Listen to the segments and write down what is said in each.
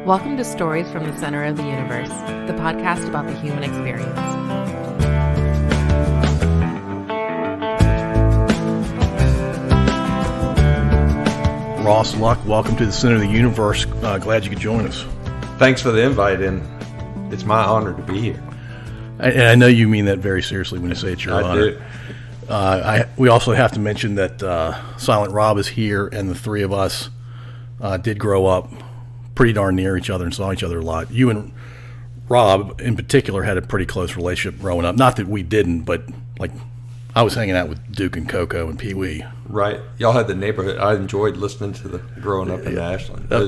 Welcome to Stories from the Center of the Universe, the podcast about the human experience. Ross Luck, welcome to the Center of the Universe. Glad you could join us. Thanks for the invite, and it's my honor to be here. And I know you mean that very seriously when you say it's your honor. I do. We also have to mention that Silent Rob is here, and the three of us did grow up pretty darn near each other and saw each other a lot. You and Rob, in particular, had a pretty close relationship growing up. Not that we didn't, but like I was hanging out with Duke and Coco and Pee Wee. Right. Y'all had the neighborhood. I enjoyed listening to the growing up in Ashland. That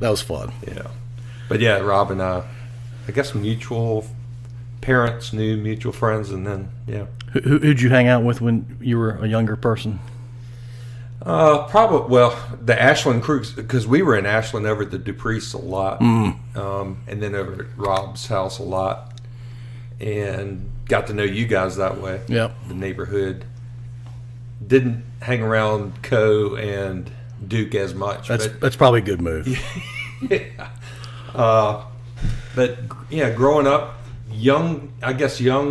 was fun. Yeah. But yeah, Rob and I guess mutual parents knew mutual friends, and then, yeah. Who'd you hang out with when you were a younger person? Probably, well, the Ashland crew, because we were in Ashland over at the Dupree's a lot, and then over at Rob's house a lot, and got to know you guys that way. Yep. The neighborhood. Didn't hang around Co and Duke as much. That's probably a good move. Yeah. But yeah, growing up, young,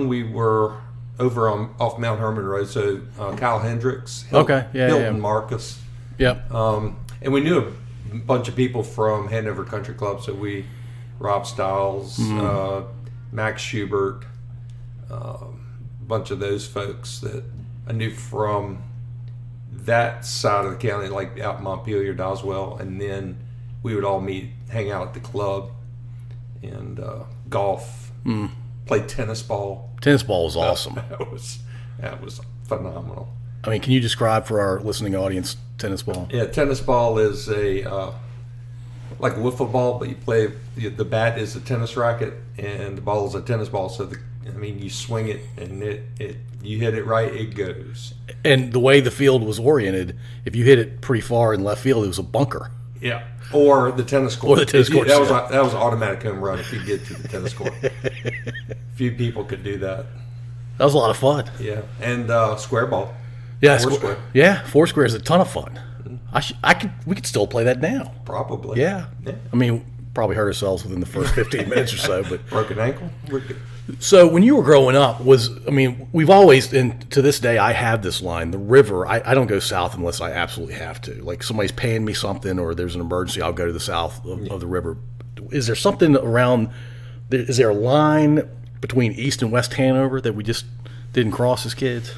we were over off Mount Herman Road. So Kyle Hendricks, Hilton Marcus. Yep. And we knew a bunch of people from Hanover Country Club. So Rob Stiles, Max Schubert, a bunch of those folks that I knew from that side of the county, like out Montpelier, Doswell, and then we would all hang out at the club, and golf, play tennis ball. Tennis ball was awesome. That was phenomenal. I mean, can you describe for our listening audience tennis ball? Yeah, tennis ball is a like a wiffle ball, but you play the bat is a tennis racket and the ball is a tennis ball. So you swing it and you hit it right, it goes. And the way the field was oriented, if you hit it pretty far in left field, it was a bunker. Yeah. Or the tennis court. That was automatic home run if you get to the tennis court. Few people could do that. That was a lot of fun. Yeah. And square ball. Yeah, Foursquare. Yeah, Foursquare is a ton of fun. We could still play that now. Probably. Yeah. I mean, probably hurt ourselves within the first 15 minutes or so, but broken ankle. We're good. So when you were growing up, we've always, and to this day, I have this line: the river. I don't go south unless I absolutely have to. Like somebody's paying me something, or there's an emergency, I'll go to the south of the river. Is there something around? Is there a line between East and West Hanover that we just didn't cross as kids?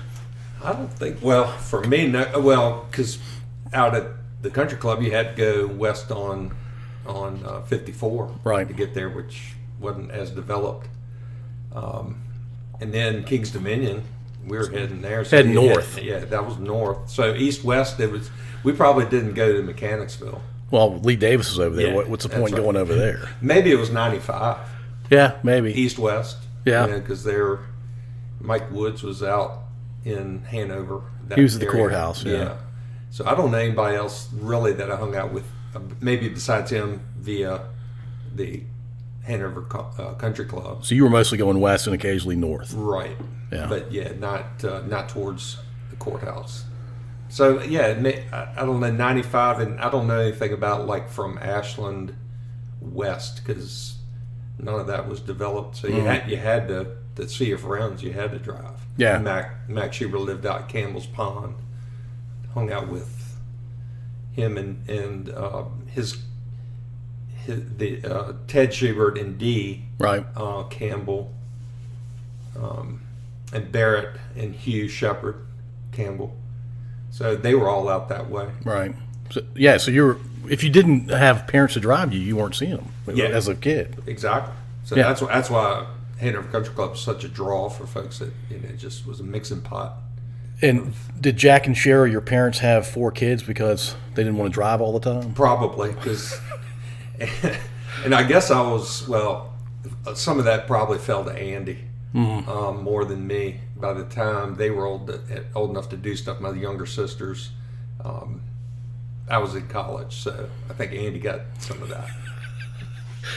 I don't think. Well, for me, no. Well, because out at the country club, you had to go west on 54, right, to get there, which wasn't as developed. And then King's Dominion, we were heading there. So heading north. That was north. So east-west, we probably didn't go to Mechanicsville. Well, Lee Davis was over there. Yeah, What's the point going over there? Maybe it was 95. Yeah, maybe. East-west. Yeah. Because Mike Woods was out in Hanover. He was at the courthouse, yeah. So I don't know anybody else really that I hung out with, maybe besides him via the Hanover Country Club. So you were mostly going west and occasionally north. Right. Yeah. But yeah, not towards the courthouse. So yeah, I don't know 95, and I don't know anything about like from Ashland west because none of that was developed. So you had to see your friends. You had to drive. Yeah. Max Schubert lived out at Campbell's Pond. Hung out with him and Ted Schubert and Dee, right? Campbell, and Barrett and Hugh Shepard Campbell. So they were all out that way, right? So if you didn't have parents to drive you, you weren't seeing them as a kid. Exactly. So that's why Hanover Country Club is such a draw for folks that it just was a mixing pot. And did Jack and Cheryl, your parents, have 4 kids because they didn't want to drive all the time? Probably, because, and I guess some of that probably fell to Andy more than me. By the time they were old enough to do stuff, my younger sisters, I was in college, so I think Andy got some of that.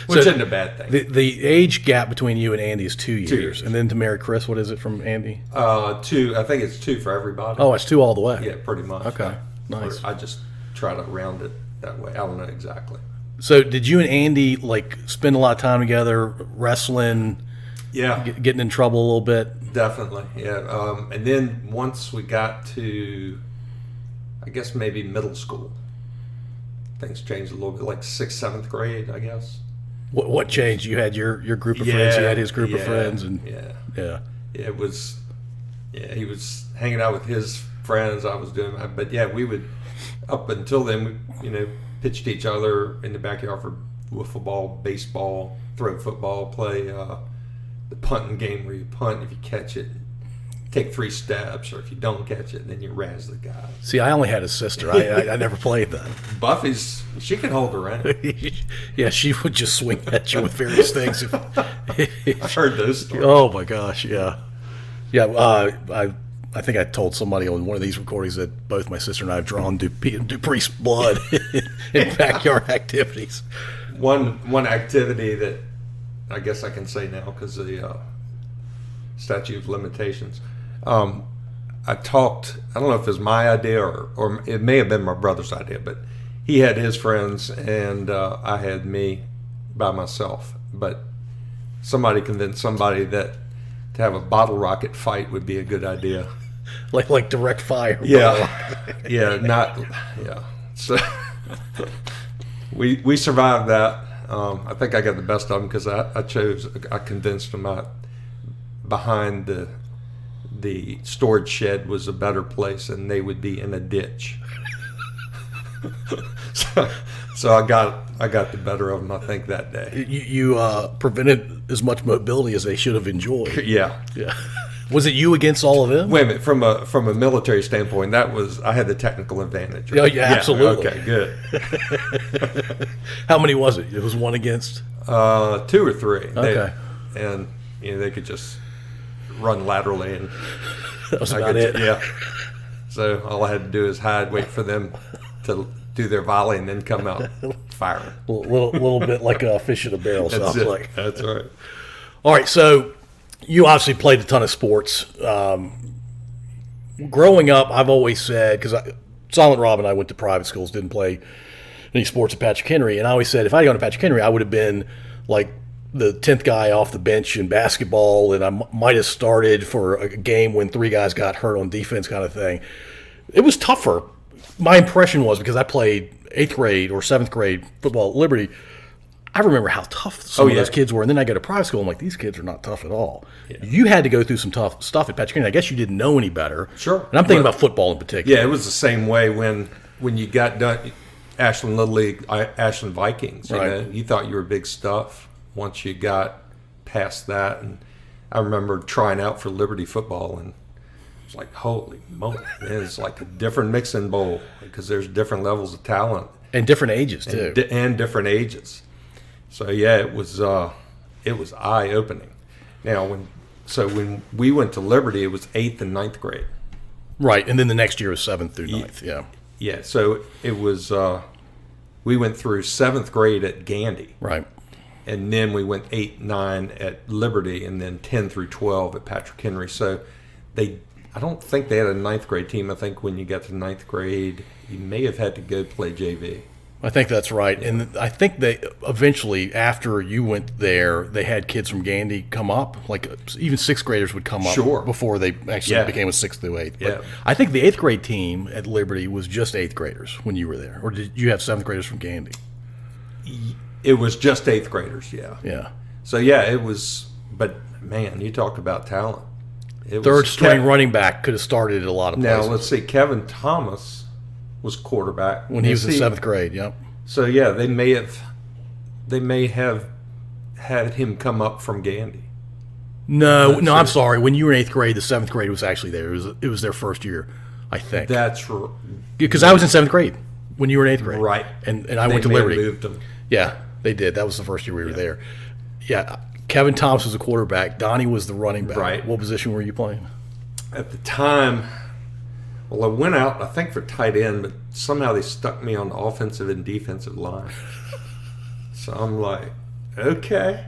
Which isn't a bad thing. The age gap between you and Andy is 2 years. 2 years. And then to marry Chris, what is it from Andy? 2. I think it's 2 for everybody. Oh, it's 2 all the way. Yeah, pretty much. Okay, nice. I just try to round it that way. I don't know exactly. So did you and Andy like spend a lot of time together wrestling? Yeah, Getting in trouble a little bit? definitely. Yeah, and then once we got to, I guess maybe middle school, things changed a little bit, like 6th, 7th grade, I guess. What changed? You had your group of friends. He had his group of friends, and it was. Yeah, he was hanging out with his friends. I was doing that, but yeah, we would. Up until then, we pitched each other in the backyard for wiffle ball, baseball, throw football, play the punting game where you punt. If you catch it, take 3 steps, or if you don't catch it, then you razz the guy. See, I only had a sister. I never played that. She can hold her own. Yeah, she would just swing at you with various things. I've heard those stories. Oh my gosh, yeah. I think I told somebody on one of these recordings that both my sister and I have drawn Dupree's blood in backyard activities. One activity that I guess I can say now because of the statute of limitations. I don't know if it was my idea or it may have been my brother's idea, but he had his friends and I had me by myself. But somebody convinced somebody that to have a bottle rocket fight would be a good idea. Like direct fire. Yeah. So we survived that. I think I got the best of them because I convinced them behind the storage shed was a better place and they would be in a ditch. So I got the better of them, I think, that day. You prevented as much mobility as they should have enjoyed. Yeah. Was it you against all of them? Wait a minute. From a military standpoint, I had the technical advantage. Right? Yeah, absolutely. Okay, good. How many was it? It was 1 against 2 or 3. Okay. They could just run laterally, and that was about it. Yeah. So all I had to do is wait for them to do their volley, and then come out firing. A little bit like a fish in a barrel. That's sounds it. like. That's right. All right, so you obviously played a ton of sports. Growing up, I've always said, because Silent Rob and I went to private schools, didn't play any sports at Patrick Henry, and I always said if I had gone to Patrick Henry, I would have been like the 10th guy off the bench in basketball, and I might have started for a game when 3 guys got hurt on defense kind of thing. It was tougher. My impression was, because I played 8th grade or 7th grade football at Liberty, I remember how tough some of those kids were. And then I go to private school, and I'm like, these kids are not tough at all. Yeah. You had to go through some tough stuff at Patrick Henry. I guess you didn't know any better. Sure. And I'm thinking about football in particular. Yeah, it was the same way when you got done Ashland Little League, Ashland Vikings. You thought you were big stuff once you got past that. And I remember trying out for Liberty football, and it's like, holy moly, it's like a different mixing bowl because there's different levels of talent. And different ages, too. And different ages. So, yeah, it was eye-opening. Now, when we went to Liberty, it was 8th and 9th grade. Right, and then the next year was 7th through 9th, yeah. Yeah, so it was we went through 7th grade at Gandy. Right. And then we went 8, 9 at Liberty, and then 10 through 12 at Patrick Henry. So I don't think they had a 9th grade team. I think when you got to 9th grade, you may have had to go play JV. I think that's right. Yeah. And I think they eventually, after you went there, they had kids from Gandy come up. Like even 6th graders would come up before they actually became a 6th through 8th. But I think the 8th grade team at Liberty was just 8th graders when you were there. Or did you have 7th graders from Gandy? It was just 8th graders, yeah. Yeah. So, yeah, it was – but, man, you talk about talent. Third string running back could have started at a lot of places. Now, let's see. Kevin Thomas was quarterback when he was in 7th grade. Yep. So yeah, they may have had him come up from Gandy. No, I'm sorry. When you were in 8th grade, the 7th grade was actually there. It was their first year, I think. That's right. Because I was in 7th grade when you were in 8th grade, right? And I went to Liberty. They moved them. Yeah, they did. That was the first year we were there. Yeah. Kevin Thomas was a quarterback. Donnie was the running back. Right. What position were you playing? At the time, well, I went out, I think, for tight end, but somehow they stuck me on the offensive and defensive line. So I'm like, okay.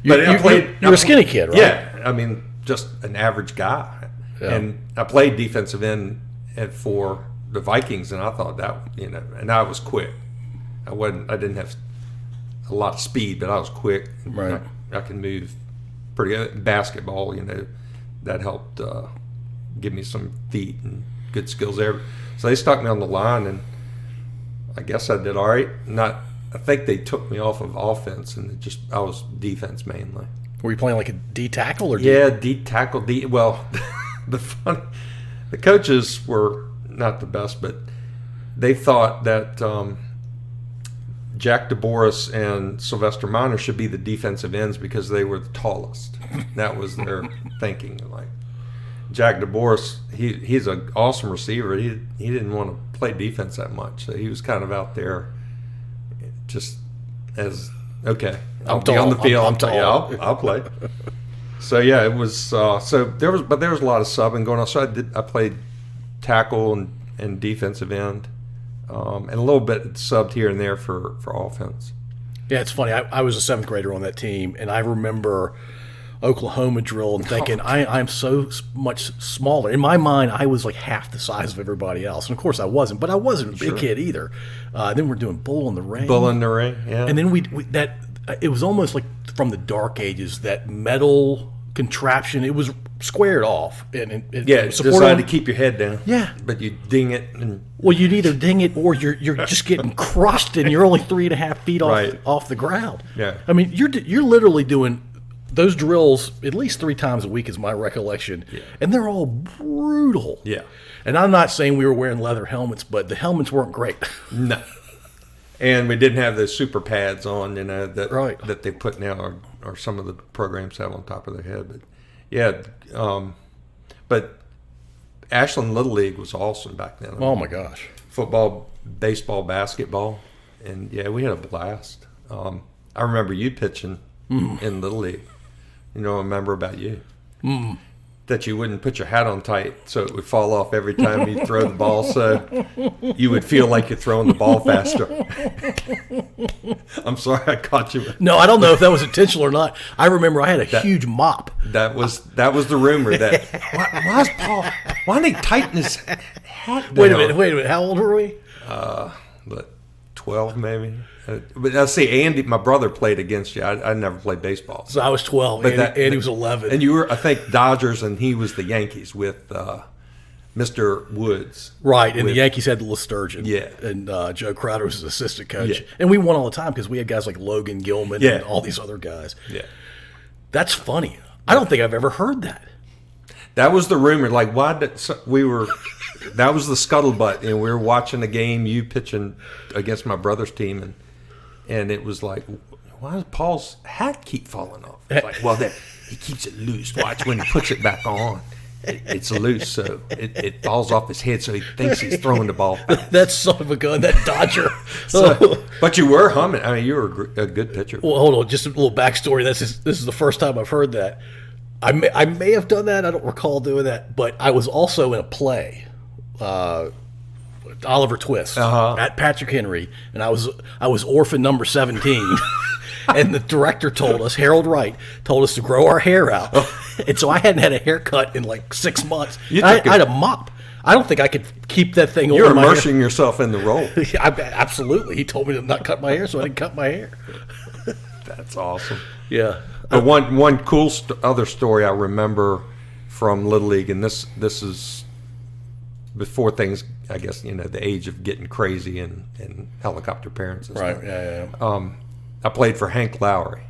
You're a skinny kid, right? Yeah. I mean, just an average guy. Yeah. And I played defensive end for the Vikings, and I thought that, and I was quick. I didn't have a lot of speed, but I was quick. Right. I can move pretty good. Basketball, that helped give me some feet and good skills there. So they stuck me on the line, and I guess I did all right. I think they took me off of offense, and I was defense mainly. Were you playing like a D tackle or D tackle? Well, the coaches were not the best, but they thought that Jack DeBoris and Sylvester Minor should be the defensive ends because they were the tallest. That was their thinking. Like Jack DeBoris, he's an awesome receiver. He didn't want to play defense that much, so he was kind of out there just as okay. I'll be on the field. I'm tall. Yeah, I'll play. So yeah, it was. So there was a lot of subbing going on. So I played tackle and defensive end, and a little bit subbed here and there for offense. Yeah, it's funny. I was a seventh grader on that team, and I remember Oklahoma drill and thinking, I'm so much smaller. In my mind, I was like half the size of everybody else. And of course I wasn't, but I wasn't a big kid either. Then we're doing bull in the ring. Bull in the ring, yeah. And then it was almost like from the dark ages, that metal contraption, it was squared off. And it designed to keep your head down. Yeah. But you ding it. Well, you'd either ding it or you're just getting crushed and you're only 3.5 feet off the ground. Yeah. I mean, you're literally doing those drills at least 3 times a week is my recollection, and they're all brutal. Yeah. And I'm not saying we were wearing leather helmets, but the helmets weren't great. No. And we didn't have those super pads on, that they put now, or some of the programs have on top of their head. But yeah, but Ashland Little League was awesome back then. Oh my gosh. Football, baseball, basketball, and yeah, we had a blast. I remember you pitching in Little League. I remember about you. That you wouldn't put your hat on tight so it would fall off every time you throw the ball, so you would feel like you're throwing the ball faster. I'm sorry I caught you. No, I don't know if that was intentional or not. I remember I had a huge mop. That was the rumor that why is Paul? Why didn't he tighten his hat down? Wait a minute. How old were we? 12 maybe. But I see, Andy, my brother, played against you. I never played baseball. So I was 12, but Andy was 11. And you were, I think, Dodgers, and he was the Yankees with Mr. Woods. Right, and the Yankees had the Sturgeon. Yeah. And Joe Crowder was his assistant coach. Yeah. And we won all the time because we had guys like Logan Gilman and all these other guys. Yeah. That's funny. I don't think I've ever heard that. That was the rumor. Like, that was the scuttlebutt, and we were watching a game, you pitching against my brother's team, and it was like, why does Paul's hat keep falling off? It's like, well, he keeps it loose. Watch when he puts it back on. It's loose, so it falls off his head, so he thinks he's throwing the ball. That son of a gun, that Dodger. But you were humming. I mean, you were a good pitcher. Well, hold on, just a little backstory. This is the first time I've heard that. I may have done that. I don't recall doing that, but I was also in a play, Oliver Twist at Patrick Henry, and I was orphan number 17. And the director told us, Harold Wright, told us to grow our hair out. And so I hadn't had a haircut in like 6 months. I had a mop. I don't think I could keep that thing over my hair. You're immersing yourself in the role. Absolutely. He told me to not cut my hair, so I didn't cut my hair. That's awesome. Yeah. But one cool other story I remember from Little League, and this is before things, I guess, the age of getting crazy and helicopter parents and stuff. Right, yeah. I played for Hank Lowry.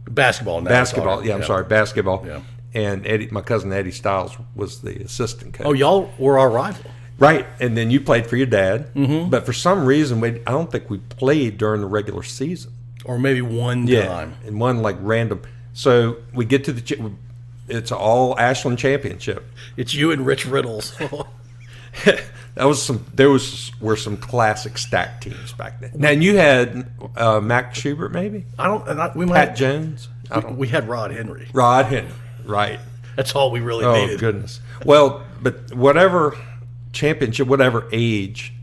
Basketball. Basketball, yeah, I'm sorry, basketball. Yeah. And my cousin Eddie Stiles was the assistant coach. Oh, y'all were our rival. Right, and then you played for your dad. Mm-hmm. But for some reason, I don't think we played during the regular season. Or maybe one time. And one like random. So we get to it's all Ashland championship. It's you and Rich Riddles. There were some classic stack teams back then. Now, and you had Mac Schubert, maybe? Pat Jones? We had Rod Henry. Rod Henry, right. That's all we really needed. Oh, goodness. Well, but whatever championship, whatever age,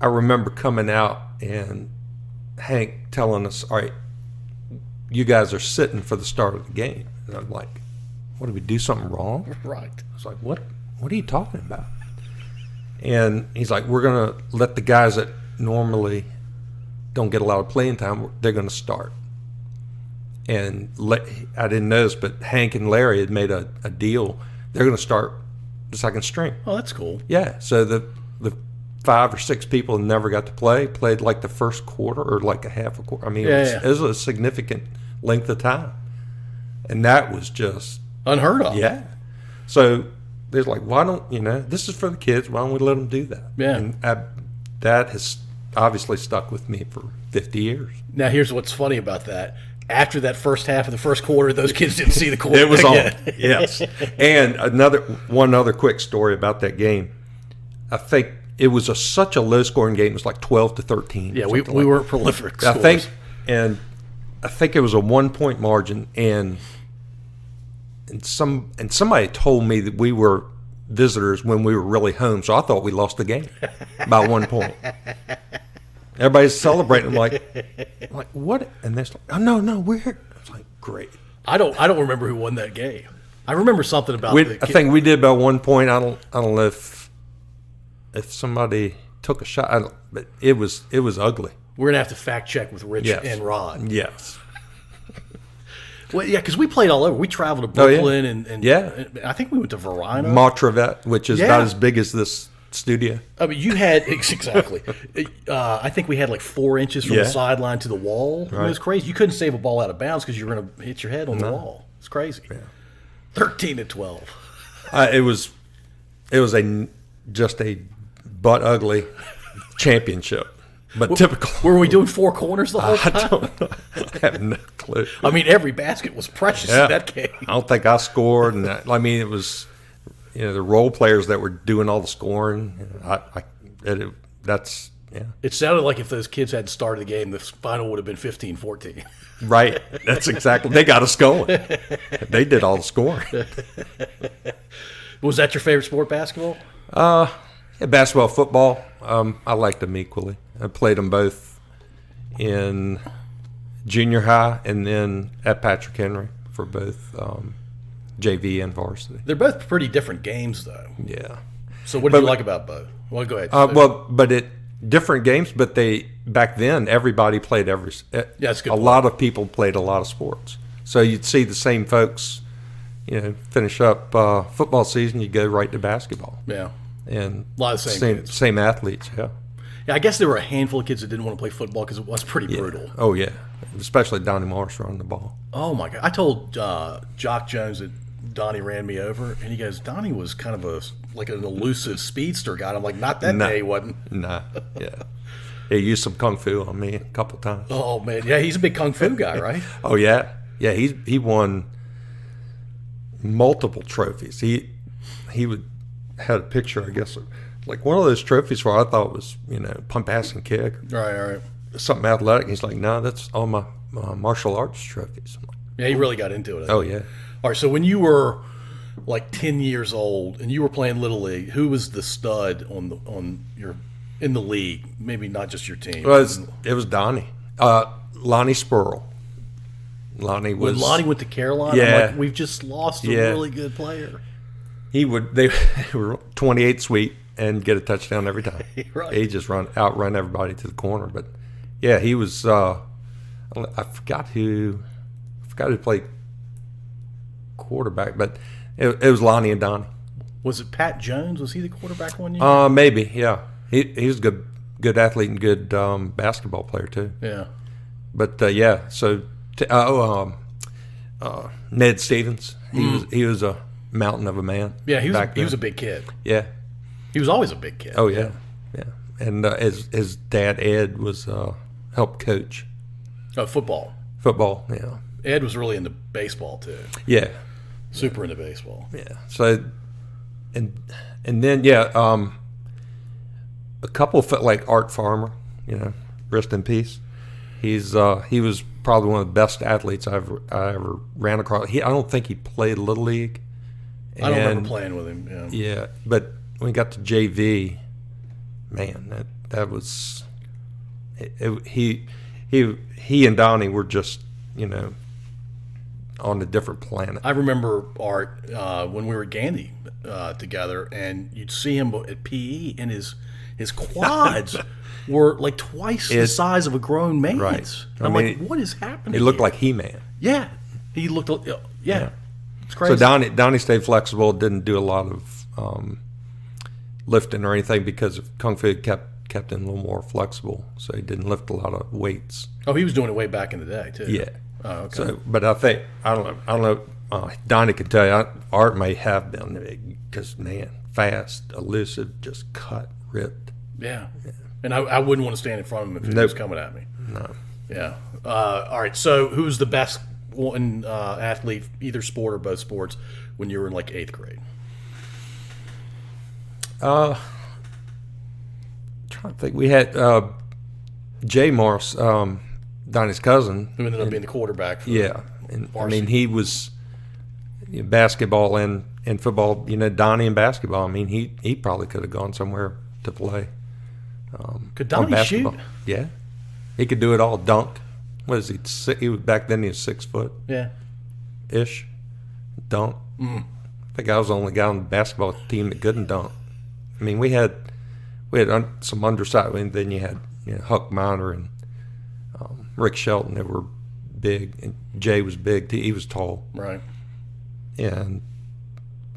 I remember coming out and Hank telling us, all right, you guys are sitting for the start of the game. And I'm like, what, did we do something wrong? Right. I was like, what are you talking about? And he's like, we're going to let the guys that normally don't get a lot of playing time, they're going to start. And I didn't notice, but Hank and Larry had made a deal. They're going to start the second string. Oh, that's cool. Yeah, so the 5 or 6 people who never got to played like the first quarter or like a half a quarter. I mean, it was a significant length of time. And that was just unheard of. Yeah. So there's like, why don't, this is for the kids. Why don't we let them do that? Yeah. And that has obviously stuck with me for 50 years. Now, here's what's funny about that. After that first half of the first quarter, those kids didn't see the quarter. It was on. Yes. And one other quick story about that game. I think it was such a low-scoring game. It was like 12-13. Yeah, we weren't prolific scores. I think it was a 1-point margin, and somebody told me that we were visitors when we were really home, so I thought we lost the game by 1 point. Everybody's celebrating. I'm like, what? And they're like, oh, no, we're here. I was like, great. I don't remember who won that game. I remember something about I think we did by 1 point. I don't know if somebody took a shot, but it was ugly. We're gonna have to fact check with Rich and Rod. Yes. Well, yeah, because we played all over. We traveled to Brooklyn and I think we went to Verona, Montrevet, which is about as big as this studio. I mean, you had exactly. I think we had like 4 inches from the sideline to the wall. Right. It was crazy. You couldn't save a ball out of bounds because you were going to hit your head on the wall. It's crazy. Yeah. 13-12. It was just a butt ugly championship, but typical. Were we doing 4 corners the whole time? I don't know. I have no clue. I mean, every basket was precious in that game. I don't think I scored, and it was. The role players that were doing all the scoring. It sounded like if those kids hadn't started the game, the final would have been 15-14. Right. That's exactly. They got us going. They did all the scoring. Was that your favorite sport, basketball? Basketball, football. I liked them equally. I played them both in junior high and then at Patrick Henry for both JV and varsity. They're both pretty different games, though. Yeah. So what did you like about both? Well, go ahead. Different games, but back then everybody played that's a good point. Lot of people played a lot of sports. So you'd see the same folks, finish up football season, you go right to basketball. Yeah. And a lot of same athletes, yeah. Yeah, I guess there were a handful of kids that didn't want to play football because it was pretty brutal. Oh, yeah. Especially Donnie Morris running the ball. Oh, my God. I told Jock Jones that Donnie ran me over, and he goes, Donnie was kind of an elusive speedster guy. And I'm like, not that day, he wasn't. Nah, yeah. He used some kung fu on me a couple times. Oh, man. Yeah, he's a big kung fu guy, right? Oh, yeah. Yeah, he won multiple trophies. He had a picture, I guess, like one of those trophies where I thought was, pump, ass, and kick. Right. Something athletic. He's like, no, that's all my martial arts trophies. Yeah, he really got into it. Oh, yeah. All right, so when you were like 10 years old and you were playing Little League, who was the stud in the league? Maybe not just your team. Well, it was Donnie. Lonnie Spurl. Lonnie went to Carolina. Yeah. I'm like, we've just lost a really good player. They were 28 sweep and get a touchdown every time. Right. He just outrun everybody to the corner. But yeah, he was. I forgot who played quarterback, but it was Lonnie and Donnie. Was it Pat Jones? Was he the quarterback one year? Maybe. Yeah, he was a good athlete and good basketball player too. Yeah. But yeah, so Ned Stevens, he was a mountain of a man. Yeah, he was a big kid. Yeah, he was always a big kid. Oh yeah. And his dad Ed was helped coach. Oh, football. Football, yeah. Ed was really into baseball too. Yeah, super into baseball. Yeah. So, and then a couple of like Art Farmer, rest in peace. He was probably one of the best athletes I ever ran across. I don't think he played Little League. I don't remember playing with him. Yeah, but when he got to JV, man, that was he and Donnie were just on a different planet. I remember Art when we were at Gandy together, and you'd see him at PE, and his his quads were like twice the size of a grown man's. Right. And I'm like, what is happening? He looked here? like He-Man. Yeah, he looked. Yeah, it's crazy. So Donnie stayed flexible. Didn't do a lot of lifting or anything because of Kung Fu kept him a little more flexible. So he didn't lift a lot of weights. Oh, he was doing it way back in the day too. Yeah. Oh, okay. So, but I don't know. Donnie can tell you. Art may have been because man, fast, elusive, just cut, ripped. Yeah. And I wouldn't want to stand in front of him if he was coming at me. No. Yeah. All right. So, who's the best one athlete, either sport or both sports, when you were in like 8th grade? Trying to think. We had Jay Morris, Donnie's cousin, Who ended up being the quarterback. For and I varsity. mean he was basketball and football. Donnie in basketball. I mean he probably could have gone somewhere to play. Could Donnie basketball. shoot? Yeah, he could do it all. Dunk. What is he? He was back then. He was 6 foot Yeah. ish. Dunk. I think I was the only guy on the basketball team that couldn't dunk. I mean, we had some undersized. And then you had Huck Miner and Rick Shelton that were big, and Jay was big. He was tall. Right. And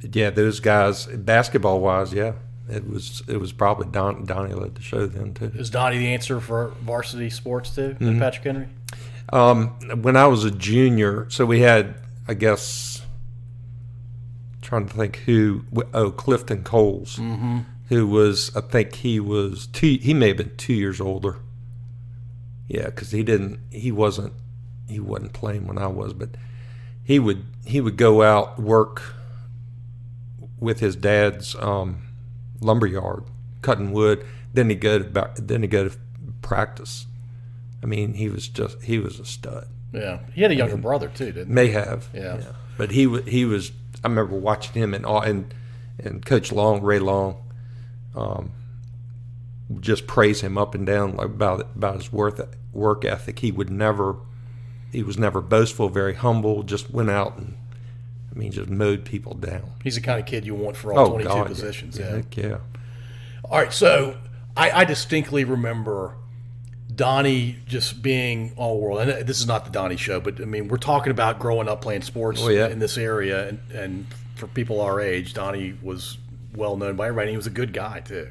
yeah, those guys, basketball wise, yeah, it was probably Donnie led the show then too. Is Donnie the answer for varsity sports too, Patrick Henry? When I was a junior, so we had, I guess, trying to think who. Clifton Coles, who was, I think he was he may have been 2 years older. Yeah, because he wasn't playing when I was, but he would go out work with his dad's lumberyard, cutting wood. Then he'd go to practice. I mean, he was a stud. Yeah. He had a younger brother too, didn't he? May have. Yeah. But he was. I remember watching him and Coach Ray Long, just praise him up and down about his work ethic. He was never boastful, very humble. Just went out and just mowed people down. He's the kind of kid you want for all 22 God, positions. Yeah. Yeah. Heck yeah. All right, so I distinctly remember Donnie just being all world. And this is not the Donnie show, but I mean, we're talking about growing up playing sports in this area, and for people our age, Donnie was well known by everybody. And he was a good guy too,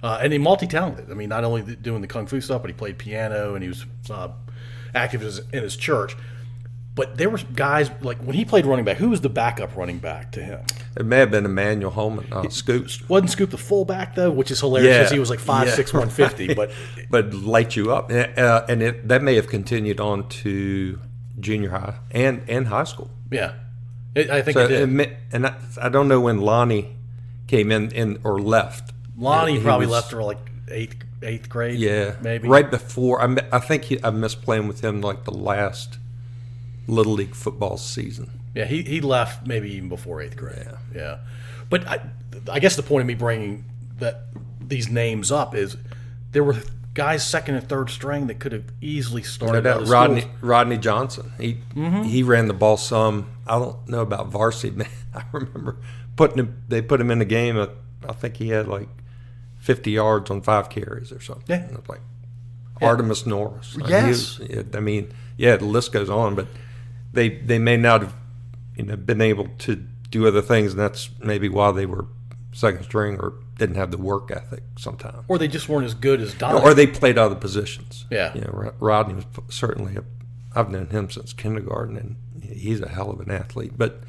and he multi-talented. I mean, not only doing the kung fu stuff, but he played piano and he was active in his church. But there were guys, like when he played running back, who was the backup running back to him? It may have been Emmanuel Holman. Scoop. Wasn't Scoop the fullback, though, which is hilarious because he was like 5'6", 150. But light you up. And that may have continued on to junior high and high school. Yeah. I think it did. And I don't know when Lonnie came in or left. Lonnie probably left for like eighth grade. Yeah. Maybe. Right before. I think I missed playing with him like the last Little League football season. Yeah, he left maybe even before 8th grade. Yeah. But I guess the point of me bringing these names up is there were guys second and third string that could have easily started. Rodney Johnson. He ran the ball some. I don't know about varsity, man. I remember they put him in the game. I think he had like 50 yards on 5 carries or something. Yeah. And it was like Artemis Norris. Yes. The list goes on, but they may not have been able to do other things, and that's maybe why they were second string or didn't have the work ethic sometimes. Or they just weren't as good as Donnie. Or they played other positions. Yeah. Rodney was certainly I've known him since kindergarten, and he's a hell of an athlete. But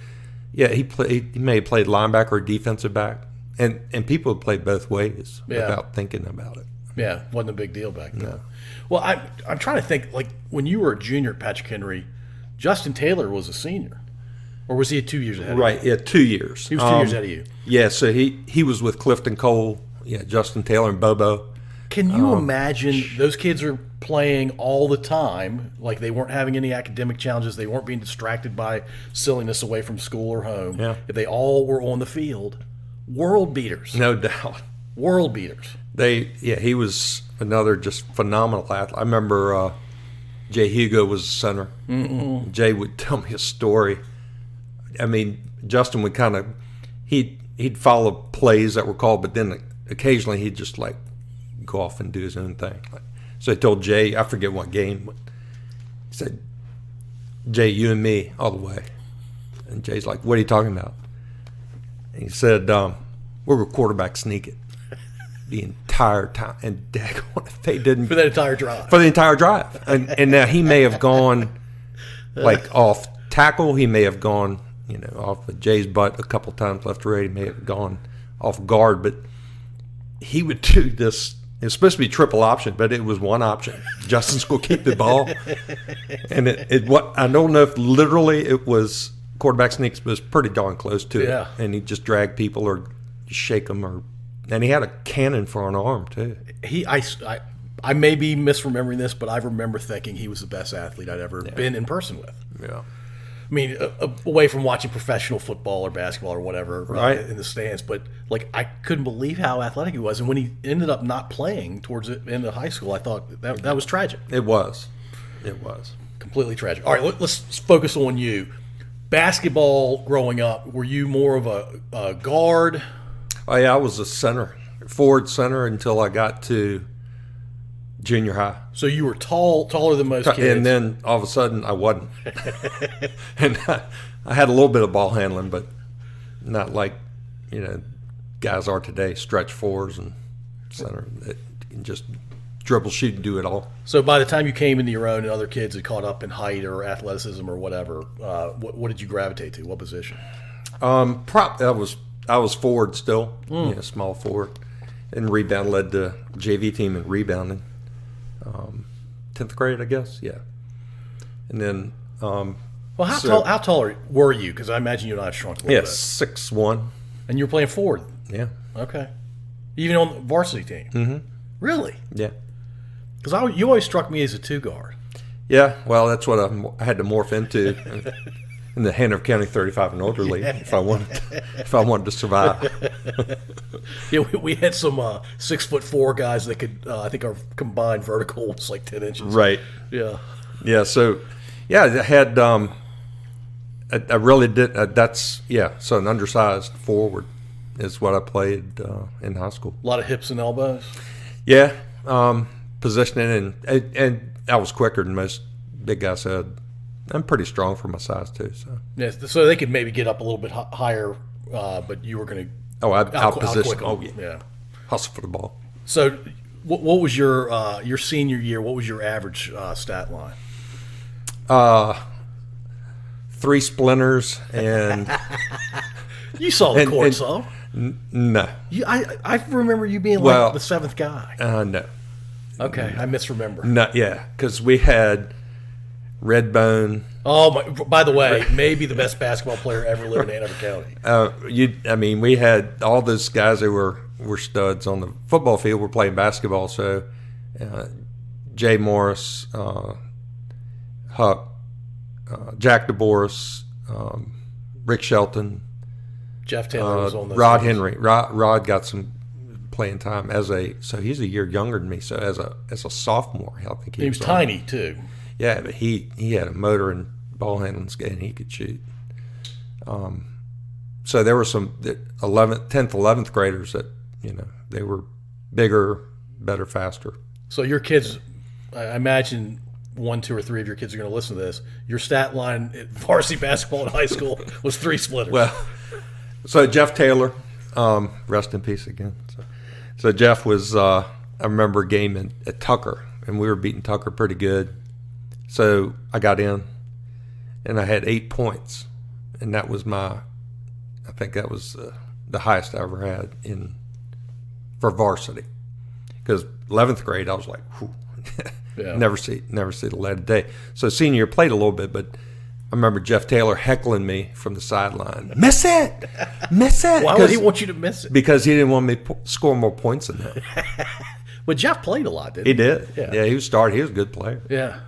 yeah, he may have played linebacker or defensive back, and people have played both ways without thinking about it. Yeah, wasn't a big deal back then. No. Well, I'm trying to think, like when you were a junior at Patrick Henry, Justin Taylor was a senior. Or was he 2 years ahead of you? Right, yeah, 2 years. He was 2 years ahead of you. Yeah, so he was with Clifton Cole, Justin Taylor and Bobo. Can you imagine those kids are playing all the time, like they weren't having any academic challenges, they weren't being distracted by silliness away from school or home. Yeah. If they all were on the field, world beaters. No doubt. World beaters. He was another just phenomenal athlete. I remember Jay Hugo was the center. Mm-hmm. Jay would tell me a story. I mean, Justin would he'd follow plays that were called, but then occasionally he'd just like go off and do his own thing. So I told Jay, I forget what game, but he said, Jay, you and me all the way. And Jay's like, what are you talking about? And he said, we're going to quarterback sneak it the entire time. And daggone it, they didn't. For that entire drive. For the entire drive. And now he may have gone like off tackle. He may have gone, off of Jay's butt a couple times left or right. He may have gone off guard. But he would do this. It's supposed to be triple option, but it was one option. Justin's going to keep the ball. And I don't know if literally it was quarterback sneaks, but it was pretty darn close to it. And he'd just drag people or shake them. And he had a cannon for an arm, too. I may be misremembering this, but I remember thinking he was the best athlete I'd ever been in person with. Yeah. I mean, away from watching professional football or basketball or whatever in the stands, but like I couldn't believe how athletic he was. And when he ended up not playing towards the end of high school, I thought that was tragic. It was Completely tragic. All right, let's focus on you. Basketball growing up, were you more of a guard? Oh yeah, I was a forward center until I got to junior high. So you were taller than most kids. And then all of a sudden I wasn't. And I had a little bit of ball handling, but not like, guys are today, stretch fours and center. That can just dribble, shoot, and do it all. So by the time you came into your own and other kids had caught up in height or athleticism or whatever, what did you gravitate to? What position? I was forward still, small forward. And rebound, led the JV team in rebounding. 10th grade, I guess, yeah. And then, how tall were you? Because I imagine you and I have shrunk a little bit. 6'1". And you were playing forward. Yeah. Okay. Even on the varsity team. Mm-hmm. Really? Yeah. Because you always struck me as a 2-guard. Yeah. Well, that's what I had to morph into in the Hanover County 35 and older league if I wanted to survive. Yeah, we had some 6'4" guys that could, I think our combined vertical was like 10 inches. Right. Yeah. Yeah. So, I had, I really did, so an undersized forward is what I played in high school. A lot of hips and elbows? Yeah. Positioning and I was quicker than most big guys said. I'm pretty strong for my size too. So so they could maybe get up a little bit higher, but you were going to out-position. Yeah, hustle for the ball. So, what was your senior year? What was your average stat line? 3 splinters and. You saw the court, so. No. I remember you being like the 7th guy. No. Okay, I misremember. No, yeah, because we had Redbone. Oh, by the way, maybe the best basketball player ever lived in Hanover County. We had all those guys that were studs on the football field. Were playing basketball. So, Jay Morris, Huck, Jack DeBoris, Rick Shelton, Jeff Taylor was on those Rod teams. Henry. Rod got some playing time so he's a year younger than me. So as a sophomore, I think he was tiny too. Yeah, but he had a motor and ball handling skill, and he could shoot. So there were some 10th, 11th graders that they were bigger, better, faster. So your kids, I imagine 1, 2, or 3 of your kids are going to listen to this. Your stat line at varsity basketball in high school was 3 splitters. Well, so Jeff Taylor, rest in peace again. So Jeff was, I remember a game at Tucker, and we were beating Tucker pretty good. So I got in, and I had 8 points, and that was I think that was the highest I ever had for varsity. Because 11th grade, I was like, whew, never see the light of day. So senior year played a little bit, but I remember Jeff Taylor heckling me from the sideline. Miss it! Why would he want you to miss it? Because he didn't want me to score more points than him. But Jeff played a lot, didn't he? He did. Yeah, he was started. He was a good player. Yeah.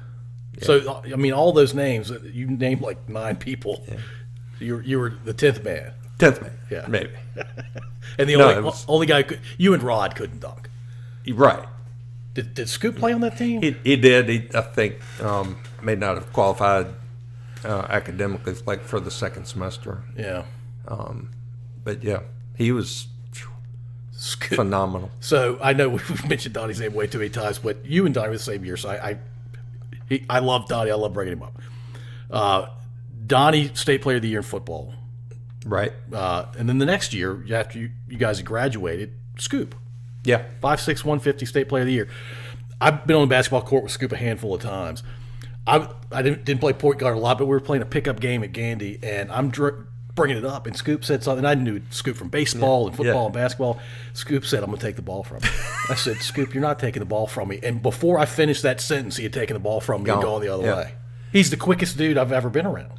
So, I mean, all those names, you named like 9 people. Yeah. You were the 10th man. 10th man. Yeah. Maybe. And the only guy you and Rod couldn't dunk. Right. Did Scoop play on that team? He did. I think may not have qualified academically like for the second semester. Yeah. But yeah, he was. phenomenal. So I know we've mentioned Donnie's name way too many times, but you and Donnie were the same year, so I love Donnie. I love bringing him up. Donnie, state player of the year in football. Right. And then the next year, after you guys had graduated, Scoop. Yeah. 5'6", 150, state player of the year. I've been on the basketball court with Scoop a handful of times. I didn't play point guard a lot, but we were playing a pickup game at Gandy, and I'm bringing it up, and Scoop said something. I knew Scoop from baseball and football and basketball. Scoop said, I'm going to take the ball from you. I said, Scoop, you're not taking the ball from me. And before I finished that sentence, he had taken the ball from me and gone the other way. He's the quickest dude I've ever been around.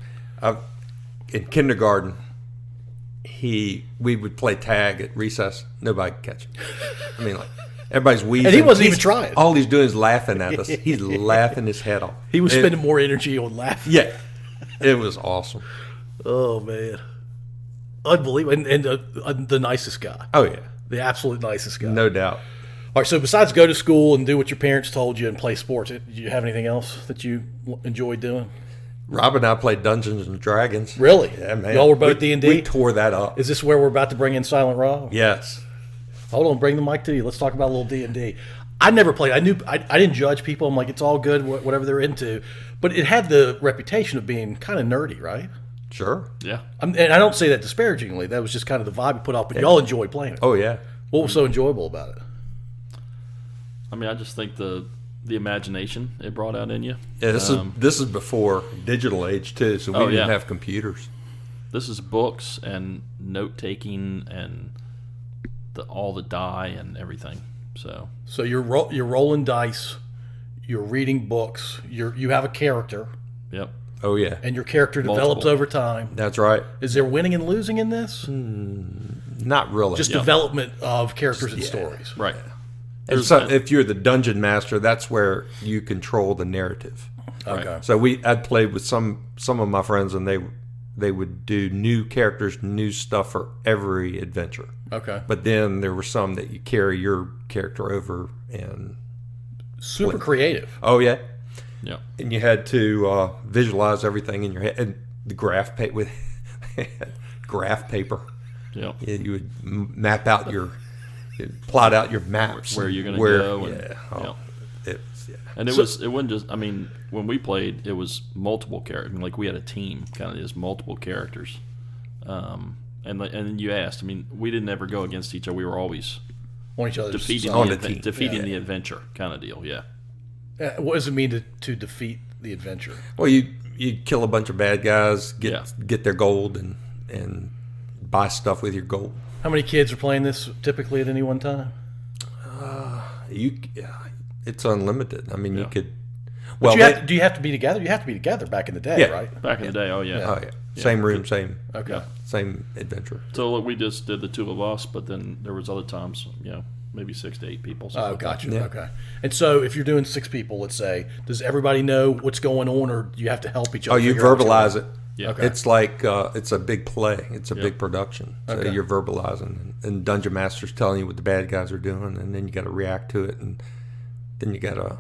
In kindergarten, we would play tag at recess. Nobody could catch him. I mean, like, everybody's wheezing. And he wasn't even trying. All he's doing is laughing at us. He's laughing his head off. He was spending more energy on laughing. Yeah. It was awesome. Oh, man. Unbelievable. And the nicest guy. Oh, yeah. The absolute nicest guy. No doubt. All right, so besides go to school and do what your parents told you and play sports, did you have anything else that you enjoyed doing? Rob and I played Dungeons and Dragons. Really? Yeah, man. Y'all were both D&D? We tore that up. Is this where we're about to bring in Silent Rob? Yes. Hold on, bring the mic to you. Let's talk about a little D&D. I never played. I didn't judge people. I'm like, it's all good, whatever they're into. But it had the reputation of being kind of nerdy, right? Sure. Yeah. And I don't say that disparagingly. That was just kind of the vibe you put off. But y'all enjoyed playing it. Oh, yeah. What was so enjoyable about it? I mean, I just think the imagination it brought out in you. Yeah, this is before digital age, too, so we didn't have computers. This is books and note-taking and all the die and everything. So you're rolling dice, you're reading books, you have a character. Yep. Oh, yeah. And your character develops over time. That's right. Is there winning and losing in this? Not really. Just development of characters and stories. Right. And so if you're the dungeon master, that's where you control the narrative. Okay. So I'd played with some of my friends, and they would do new characters, new stuff for every adventure. Okay. But then there were some that you carry your character over and super creative. Oh yeah. Yeah. And you had to visualize everything in your head, and the graph with graph paper. Yeah. You would map out plot out your maps where you're going to go. And it wasn't just. I mean, when we played, it was multiple characters. I mean, like we had a team, kind of just multiple characters. And you asked. I mean, we didn't ever go against each other. We were always on each other's defeating the adventure kind of deal. Yeah. What does it mean to defeat the adventure? Well, you kill a bunch of bad guys, get their gold, and buy stuff with your gold. How many kids are playing this typically at any one time? It's unlimited. I mean, you could. Well, do you have to be together? You have to be together back in the day, right? Back in the day, oh yeah. Oh yeah. Same room, same. Okay. Same adventure. So we just did the two of us, but then there was other times, maybe 6 to 8 people. Oh, gotcha. Yeah. Okay. And so if you're doing 6 people, let's say, does everybody know what's going on, or do you have to help each other? Oh, you verbalize it. Yeah. Okay. It's like it's a big play. It's a big production. So you're verbalizing, and Dungeon Master's telling you what the bad guys are doing, and then you got to react to it, and then you got to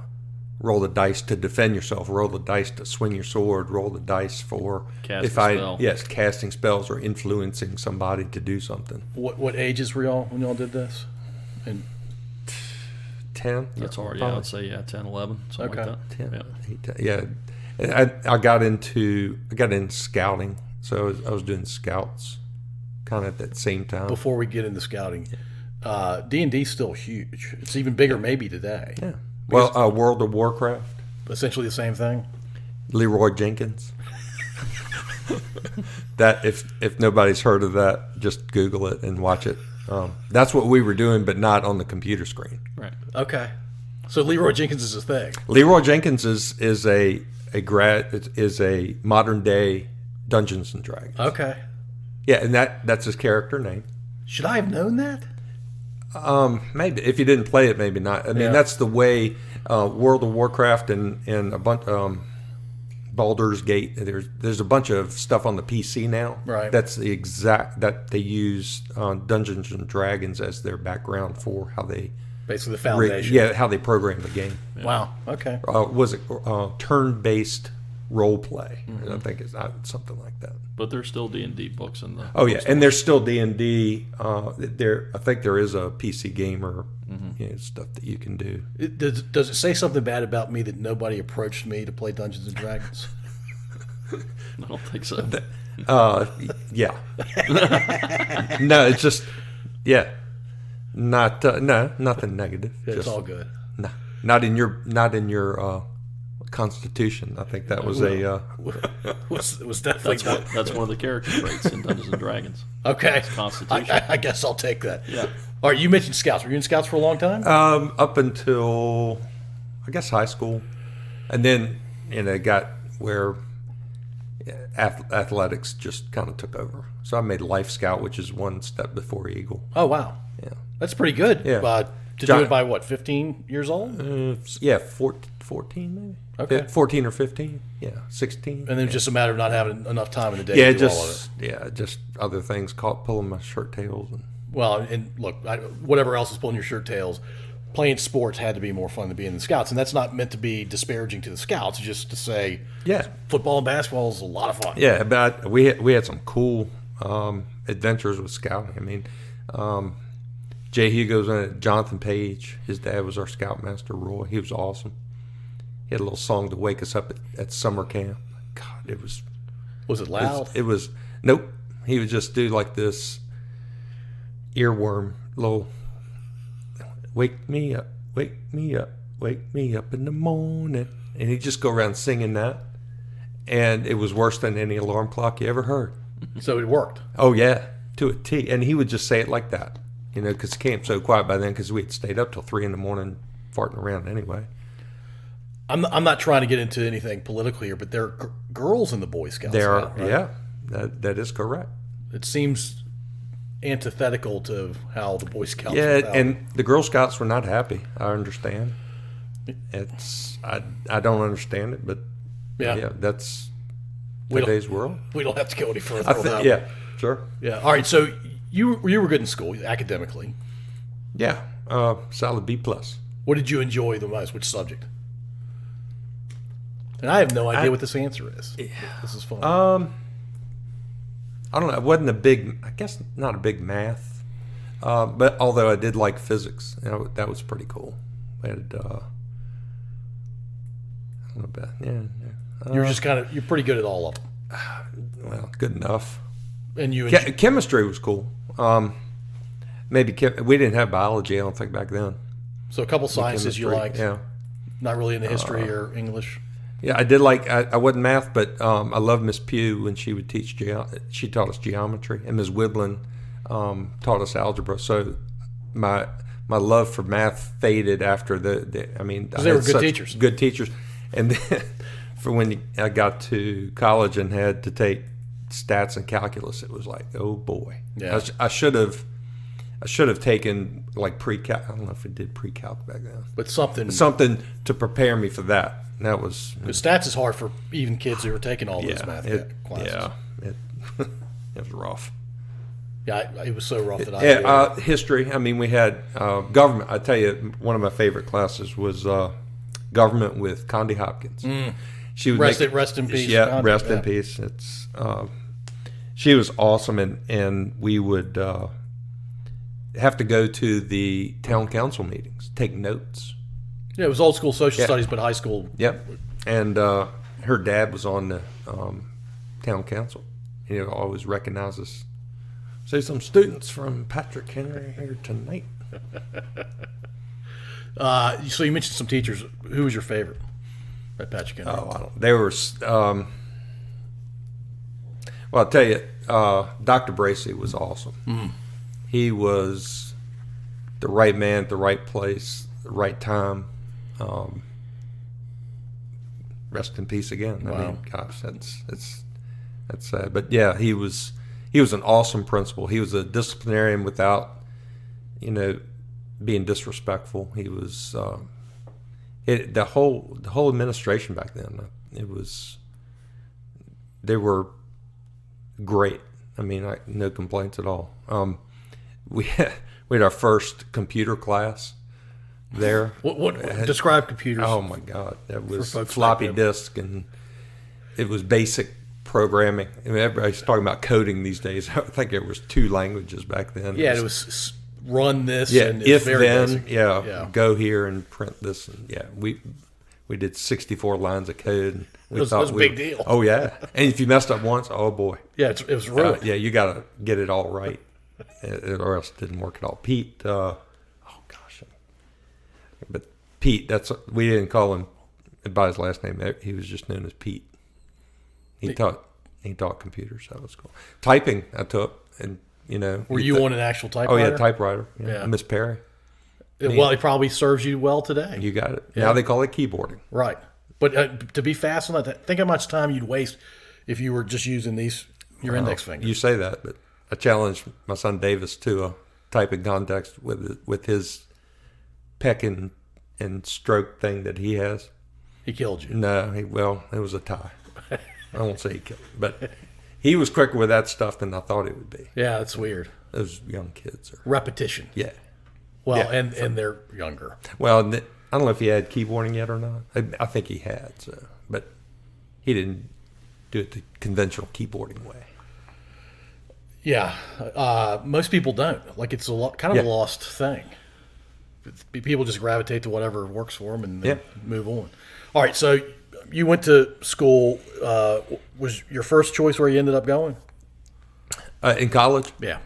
roll the dice to defend yourself, roll the dice to swing your sword, roll the dice for casting spells or influencing somebody to do something. What ages were y'all when y'all did this? And 10. That's hard. Yeah, I'd say 10, 11, something like that. 10, 8, 10. Yeah. I got into scouting, so I was doing scouts kind of at that same time. Before we get into scouting, D&D's still huge. It's even bigger maybe today. Yeah. Well, World of Warcraft. Essentially the same thing. Leroy Jenkins. That if nobody's heard of that, just Google it and watch it. That's what we were doing, but not on the computer screen. Right. Okay. So Leroy Jenkins is a thing. Leroy Jenkins is a modern day Dungeons and Dragons. Okay. Yeah, and that's his character name. Should I have known that? Maybe if you didn't play it, maybe not. I mean, that's the way World of Warcraft and a bunch Baldur's Gate. There's a bunch of stuff on the PC now. Right. That's the exact that they use Dungeons and Dragons as their background for how they basically the foundation. How they program the game. Yeah. Wow. Okay. Was it turn-based role play. And I think it's something like that. But there's still D&D books in the. Oh yeah, and there's still D&D. There, I think there is a PC gamer stuff that you can do. Does it say something bad about me that nobody approached me to play Dungeons and Dragons? I don't think so. Yeah. No, it's just nothing negative. It's Just, all good. no, not in your Constitution. I think that was it was definitely That's one of the character traits in Dungeons and Dragons. okay. It's Constitution. I guess I'll take that. Yeah. All right, you mentioned Scouts. Were you in Scouts for a long time? up until I guess high school, and then it got where athletics just kind of took over. So I made Life Scout, which is one step before Eagle. Oh, wow. Yeah. That's pretty good. Yeah. To do it by, 15 years old? Yeah, 14 maybe. Okay. 14 or 15. Yeah, 16. And then it's just a matter of not having enough time in the day Yeah, to do all of it. just other things caught pulling my shirt tails. Well, and look, whatever else is pulling your shirt tails, playing sports had to be more fun than being in the Scouts. And that's not meant to be disparaging to the Scouts, just to say football and basketball is a lot of fun. Yeah, but we had some cool adventures with scouting. I mean, Jay Hugo's in it, Jonathan Page, his dad was our scoutmaster, Roy. He was awesome. He had a little song to wake us up at summer camp. God, it was... Was it loud? It was... Nope. He would just do like this earworm little... Wake me up, wake me up, wake me up in the morning. And he'd just go around singing that. And it was worse than any alarm clock you ever heard. So it worked. Oh, yeah, to a T. And he would just say it like that, because the camp's so quiet by then because we had stayed up till 3 a.m. farting around anyway. I'm not trying to get into anything politically here, but there are girls in the Boy Scouts. There are, right? yeah, that is correct. It seems antithetical to how the Boy Scouts Yeah, were founded. and the Girl Scouts were not happy. I understand. I don't understand it, but yeah that's today's world. We don't have to go any further. Yeah, sure. Yeah. All right. So you were good in school academically. Yeah, solid B+. What did you enjoy the most? Which subject? And I have no idea what this answer is. This is fun. I don't know. It wasn't I guess not a big math, but although I did like physics, that was pretty cool. We had, I don't know about, You're just you're pretty good at all of them. well, good enough. And you Chemistry was cool. Maybe we didn't have biology, I don't think, back then. So a couple sciences you liked. Yeah. Not really into history or English. Yeah, I did like. I wasn't math, but I loved Miss Pugh when she would teach. She taught us geometry, and Ms. Wiblin taught us algebra. So my love for math faded after the I mean, they were good teachers. Good teachers, and then for when I got to college and had to take stats and calculus, it was like, oh boy. Yeah. I should have taken like pre-calc. I don't know if it did pre-calc back then, But something to prepare me for that. That was because stats is hard for even kids who are taking all those math classes. Yeah, it was rough. Yeah, it was so rough that I. Yeah, history. I mean, we had government. I tell you, one of my favorite classes was government with Condi Hopkins. She would rest in peace. Yeah, rest in peace. It's she was awesome, and we would have to go to the town council meetings, take notes. Yeah, it was old school social studies, but high school. Yep. And her dad was on the town council. He always recognizes. Say some students from Patrick Henry here tonight. So you mentioned some teachers. Who was your favorite at Patrick Henry? Oh, I don't. They were. Well, I'll tell you, Dr. Bracey was awesome. He was the right man at the right place, the right time. Rest in peace again. Wow. I mean, gosh, that's sad. But yeah, he was an awesome principal. He was a disciplinarian without, being disrespectful. He was the whole administration back then. They were great. I mean, no complaints at all. We had our first computer class there. What describe computers? Oh my God, that was folks floppy like that. disk, and it was basic programming. I mean, everybody's talking about coding these days. I think there was 2 languages back then. Yeah, it was run this. Yeah, and if very then, basic. yeah, go here and print this. And we did 64 lines of code. And It was a big deal. Oh yeah, and if you messed up once, oh boy. Yeah, it was ruined. Yeah, you got to get it all right, or else it didn't work at all. Pete, oh gosh, but Pete, we didn't call him by his last name. He was just known as Pete. He taught computers. That was cool. Typing I took, and Were you on an actual typewriter? Oh yeah, typewriter. Yeah. Miss Perry. Well, it probably serves you well today. You got it. Yeah. Now they call it keyboarding. Right. But to be fast on that, think how much time you'd waste if you were just using your index finger. You say that, but I challenged my son Davis to a typing contest with his peck and stroke thing that he has. He killed you. No, it was a tie. I won't say he killed me, but he was quicker with that stuff than I thought he would be. Yeah, that's weird. Those young kids are. Repetition. Yeah. Well, Yeah. and they're younger. Well, I don't know if he had keyboarding yet or not. I think he had, but he didn't do it the conventional keyboarding way. Yeah, most people don't. Like it's kind of a lost thing. People just gravitate to whatever works for them and then move on. All right, so you went to school. Was your first choice where you ended up going? In college? Yeah.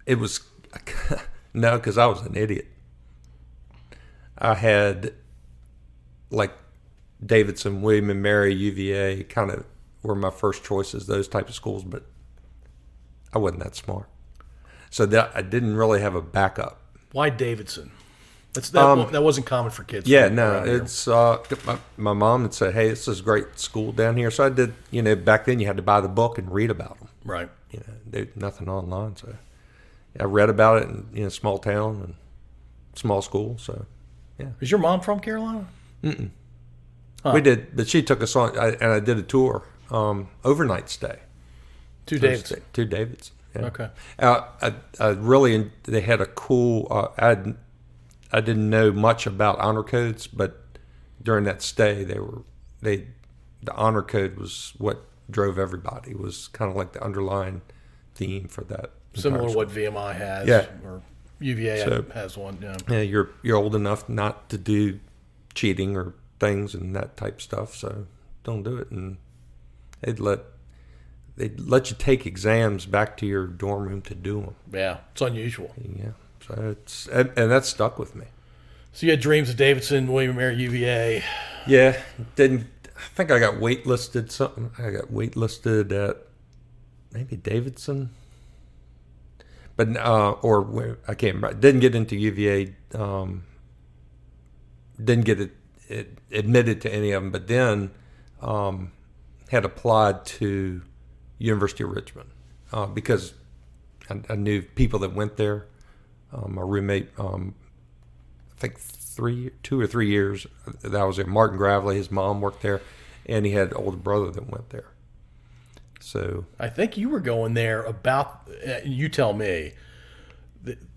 It was no, because I was an idiot. I had like Davidson, William and Mary, UVA kind of were my first choices, those type of schools, but I wasn't that smart. So that I didn't really have a backup. Why Davidson? That wasn't common for kids. Yeah, no, it's my mom had said, "Hey, this is a great school down here." So I did. Back then you had to buy the book and read about them. Right. There's nothing online, so I read about it in a small town and small school. So yeah. Is your mom from Carolina? Mm-mm. Huh. We did, but she took us on, and I did a tour, overnight stay. To Davidson. To Davidson. Yeah. Okay. I really, they had a cool. I didn't know much about honor codes, but during that stay, the honor code was what drove everybody. It was kind of like the underlying theme for that. Similar to what VMI has, yeah. Or UVA has one. Yeah. Yeah, you're old enough not to do cheating or things and that type stuff, so don't do it. And they'd let you take exams back to your dorm room to do them. Yeah, it's unusual. Yeah, so and that stuck with me. So you had dreams of Davidson, William and Mary, UVA. Yeah, I think I got waitlisted something. I got waitlisted at maybe Davidson, but or I can't remember. Didn't get into UVA. Didn't get it admitted to any of them, but then had applied to University of Richmond because I knew people that went there. My roommate, I think 2 or 3 years that I was there. Martin Gravely, his mom worked there, and he had an older brother that went there. So I think you were going there about. You tell me.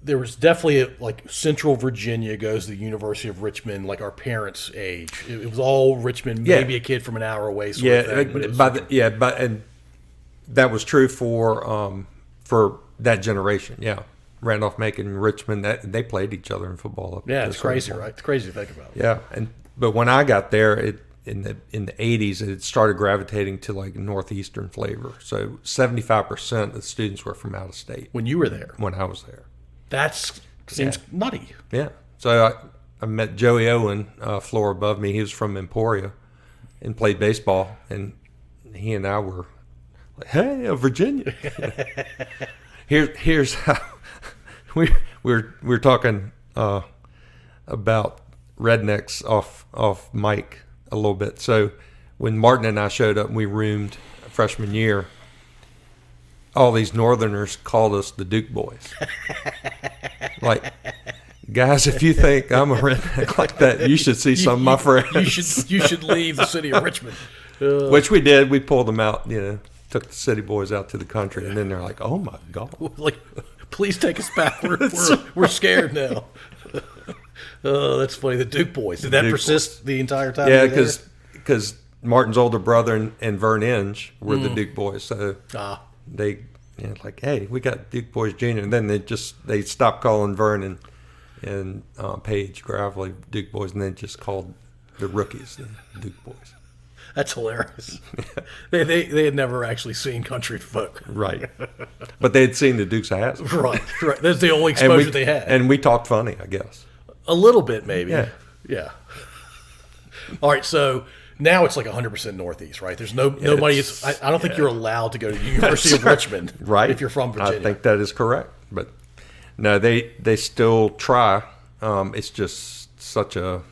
There was definitely like Central Virginia goes to the University of Richmond, like our parents' age. It was all Richmond, maybe a kid from an hour away. Sort of thing, and that was true for that generation. Yeah, Randolph-Macon, Richmond, they played each other in football. Up it's crazy, right? It's crazy to think about. Yeah, but when I got there, in the 80s, it started gravitating to like northeastern flavor. So 75% of the students were from out of state. When you were there? When I was there. That seems nutty. Yeah. So I met Joey Owen, floor above me. He was from Emporia and played baseball. And he and I were like, hey, Virginia. Here's how we're talking about rednecks off mic a little bit. So when Martin and I showed up and we roomed freshman year, all these Northerners called us the Duke Boys. Like, guys, if you think I'm a redneck like that, you should see some of my friends. You should leave the city of Richmond. Which we did. We pulled them out, took the city boys out to the country, and then they're like, oh, my God. Like, please take us back. We're scared now. Oh, that's funny. The Duke Boys. Did that persist the entire time? Yeah, because Martin's older brother and Vern Inge were the Duke boys. So they like, hey, we got Duke boys junior. And then they stopped calling Vern and Paige Gravely Duke boys, and they just called the rookies the Duke boys. That's hilarious. They had never actually seen country folk. Right. But they had seen the Dukes of Hazzard. Right. That's the only exposure they had. And we talked funny, I guess. A little bit, maybe. Yeah. All right, so now it's like 100% Northeast, right? There's nobody. I don't think you're allowed to go to the University of Richmond, right? If you're from Virginia. I think that is correct. But no, they still try. It's just such a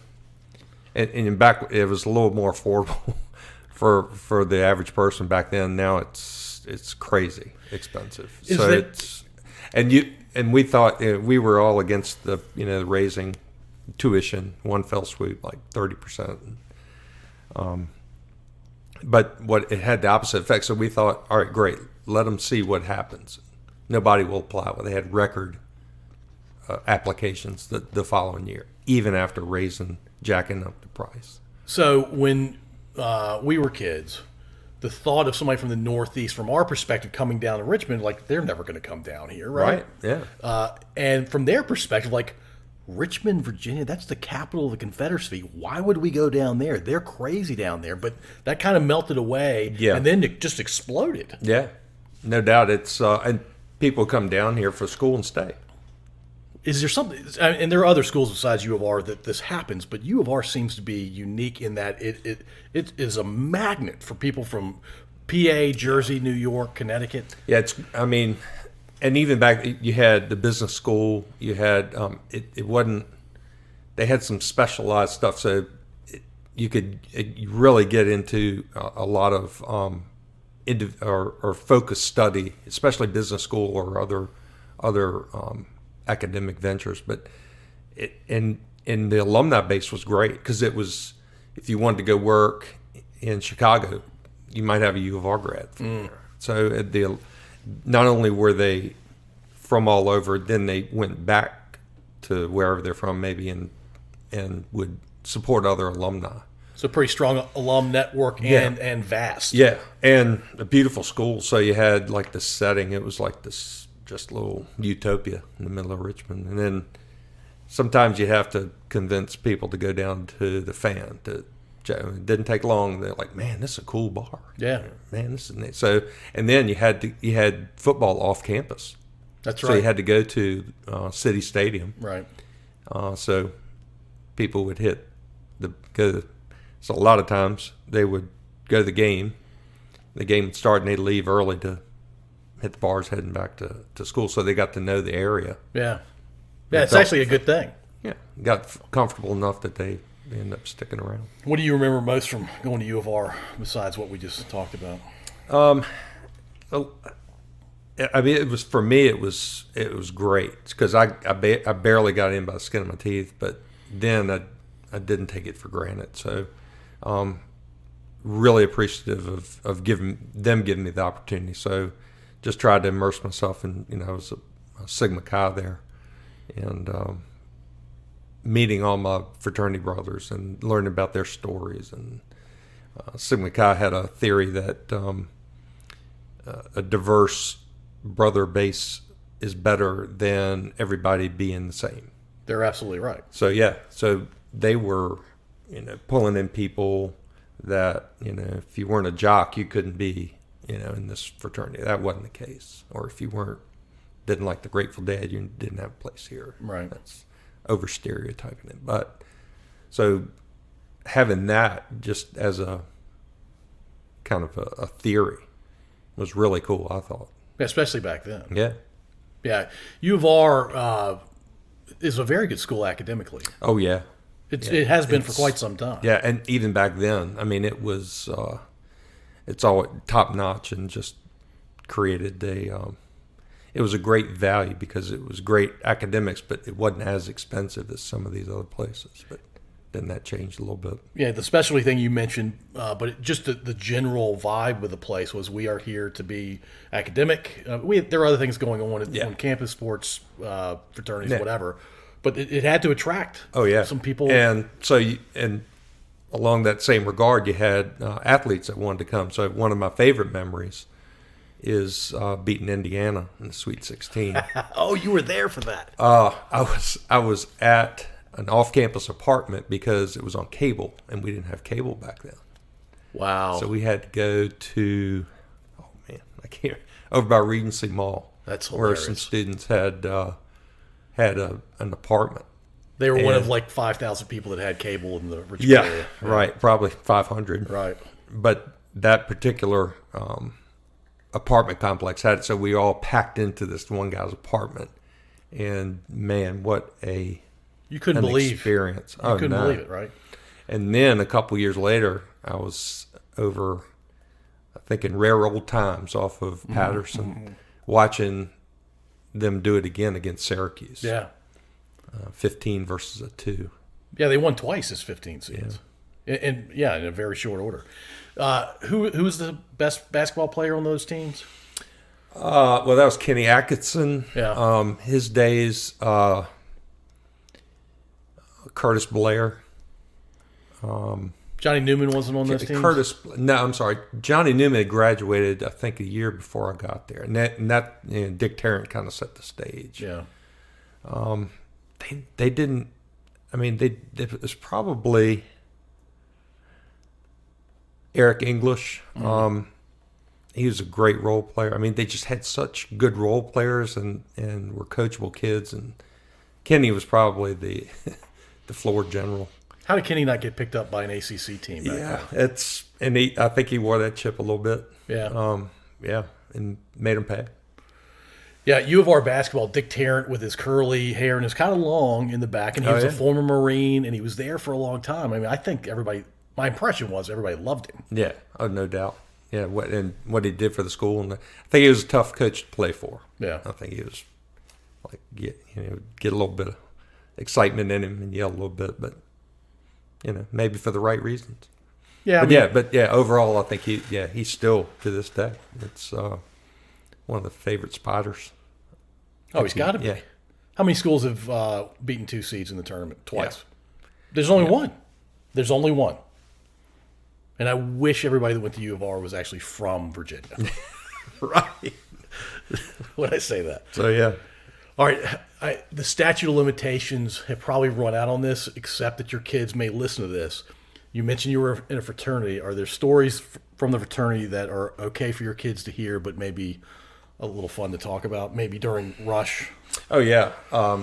and back it was a little more affordable for the average person back then. Now it's crazy expensive. And we thought we were all against the raising tuition one fell swoop like 30%. But what it had the opposite effect. So we thought, all right, great, let them see what happens. Nobody will apply. Well, they had record applications the following year, even after jacking up the price. So when we were kids, the thought of somebody from the Northeast, from our perspective, coming down to Richmond, like they're never going to come down here, right? Yeah. And from their perspective, like Richmond, Virginia, that's the capital of the Confederacy. Why would we go down there? They're crazy down there. But that kind of melted away, and then it just exploded. Yeah, no doubt. It's and people come down here for school and stay. Is there something? And there are other schools besides U of R that this happens, but U of R seems to be unique in that it is a magnet for people from PA, Jersey, New York, Connecticut. Yeah, and even back, you had the business school. You had it wasn't. They had some specialized stuff, so you could really get into a lot of or focused study, especially business school or other academic ventures. But and the alumni base was great because it was, if you wanted to go work in Chicago, you might have a U of R grad from there. So not only were they from all over, then they went back to wherever they're from, maybe, and would support other alumni. So pretty strong alum network and vast. Yeah, and a beautiful school. So you had like this setting. It was like this just little utopia in the middle of Richmond. And then sometimes you have to convince people to go down to the Fan. It didn't take long. They're like, man, this is a cool bar. Yeah, man, this is neat. So, and then you had football off campus. That's right. So you had to go to City Stadium. Right. So people would so a lot of times they would go to the game. The game would start and they'd leave early to hit the bars heading back to school. So they got to know the area. Yeah. Yeah, it's actually a good thing. Yeah. Got comfortable enough that they end up sticking around. What do you remember most from going to U of R besides what we just talked about? I mean, it was, for me, it was great because I barely got in by the skin of my teeth, but then I didn't take it for granted. So, really appreciative of giving me the opportunity. So, just tried to immerse myself in, I was a Sigma Chi there, and meeting all my fraternity brothers and learning about their stories. And Sigma Chi had a theory that a diverse brother base is better than everybody being the same. They're absolutely right. So they were, pulling in people that, if you weren't a jock, you couldn't be, in this fraternity. That wasn't the case. Or if you didn't like the Grateful Dead, you didn't have a place here. Right. That's over stereotyping it. But so having that just as a kind of a theory was really cool, I thought. Especially back then. Yeah. Yeah. U of R is a very good school academically. Oh, yeah. It has been for quite some time. Yeah, and even back then, I mean, it was, it's all top notch and just created it was a great value because it was great academics, but it wasn't as expensive as some of these other places. But then that changed a little bit. Yeah, the specialty thing you mentioned, but just the general vibe of the place was we are here to be academic. There are other things going on campus, sports, fraternities, whatever. But it had to attract some people. And so along that same regard, you had athletes that wanted to come. So one of my favorite memories is beating Indiana in the Sweet 16. Oh, you were there for that. I was at an off-campus apartment because it was on cable, and we didn't have cable back then. Wow. So we had to go to, over by Regency Mall. That's where hilarious. some students had an apartment. They were one of like 5,000 people that had cable in the Richmond area. Right, probably 500. Right. But that particular apartment complex had it, so we all packed into this one guy's apartment, and man, what a You couldn't believe experience. You couldn't believe it, right? And then a couple years later, I was over, I think in Rare Old Times off of Patterson, watching them do it again against Syracuse. Yeah. 15 versus a 2. Yeah, they won twice as 15 seeds. And in a very short order. Who was the best basketball player on those teams? Well, that was Kenny Atkinson. Yeah. His days, Curtis Blair. Johnny Newman wasn't on those teams? I'm sorry. Johnny Newman had graduated, I think, a year before I got there. And that Dick Tarrant kind of set the stage. Yeah. They didn't, it was probably Eric English. He was a great role player. They just had such good role players and were coachable kids. And Kenny was probably the floor general. How did Kenny not get picked up by an ACC team back then? I think he wore that chip a little bit. Yeah. And made him pay. Yeah, U of R basketball, Dick Tarrant with his curly hair and it's kind of long in the back, and he was a former Marine, and he was there for a long time. I think my impression was everybody loved him. Yeah, no doubt. Yeah, what he did for the school, and I think he was a tough coach to play for. Yeah, I think he was like get a little bit of excitement in him and yell a little bit, but maybe for the right reasons. Yeah, but overall, I think he's still to this day. It's one of the favorite Spiders. Oh, he's got to be. Yeah. How many schools have beaten 2 seeds in the tournament? Twice. Yeah. There's only one. There's only one. And I wish everybody that went to U of R was actually from Virginia. Right. When I say that. So, yeah. All right. The statute of limitations have probably run out on this, except that your kids may listen to this. You mentioned you were in a fraternity. Are there stories from the fraternity that are okay for your kids to hear, but maybe a little fun to talk about, maybe during Rush? Oh, yeah.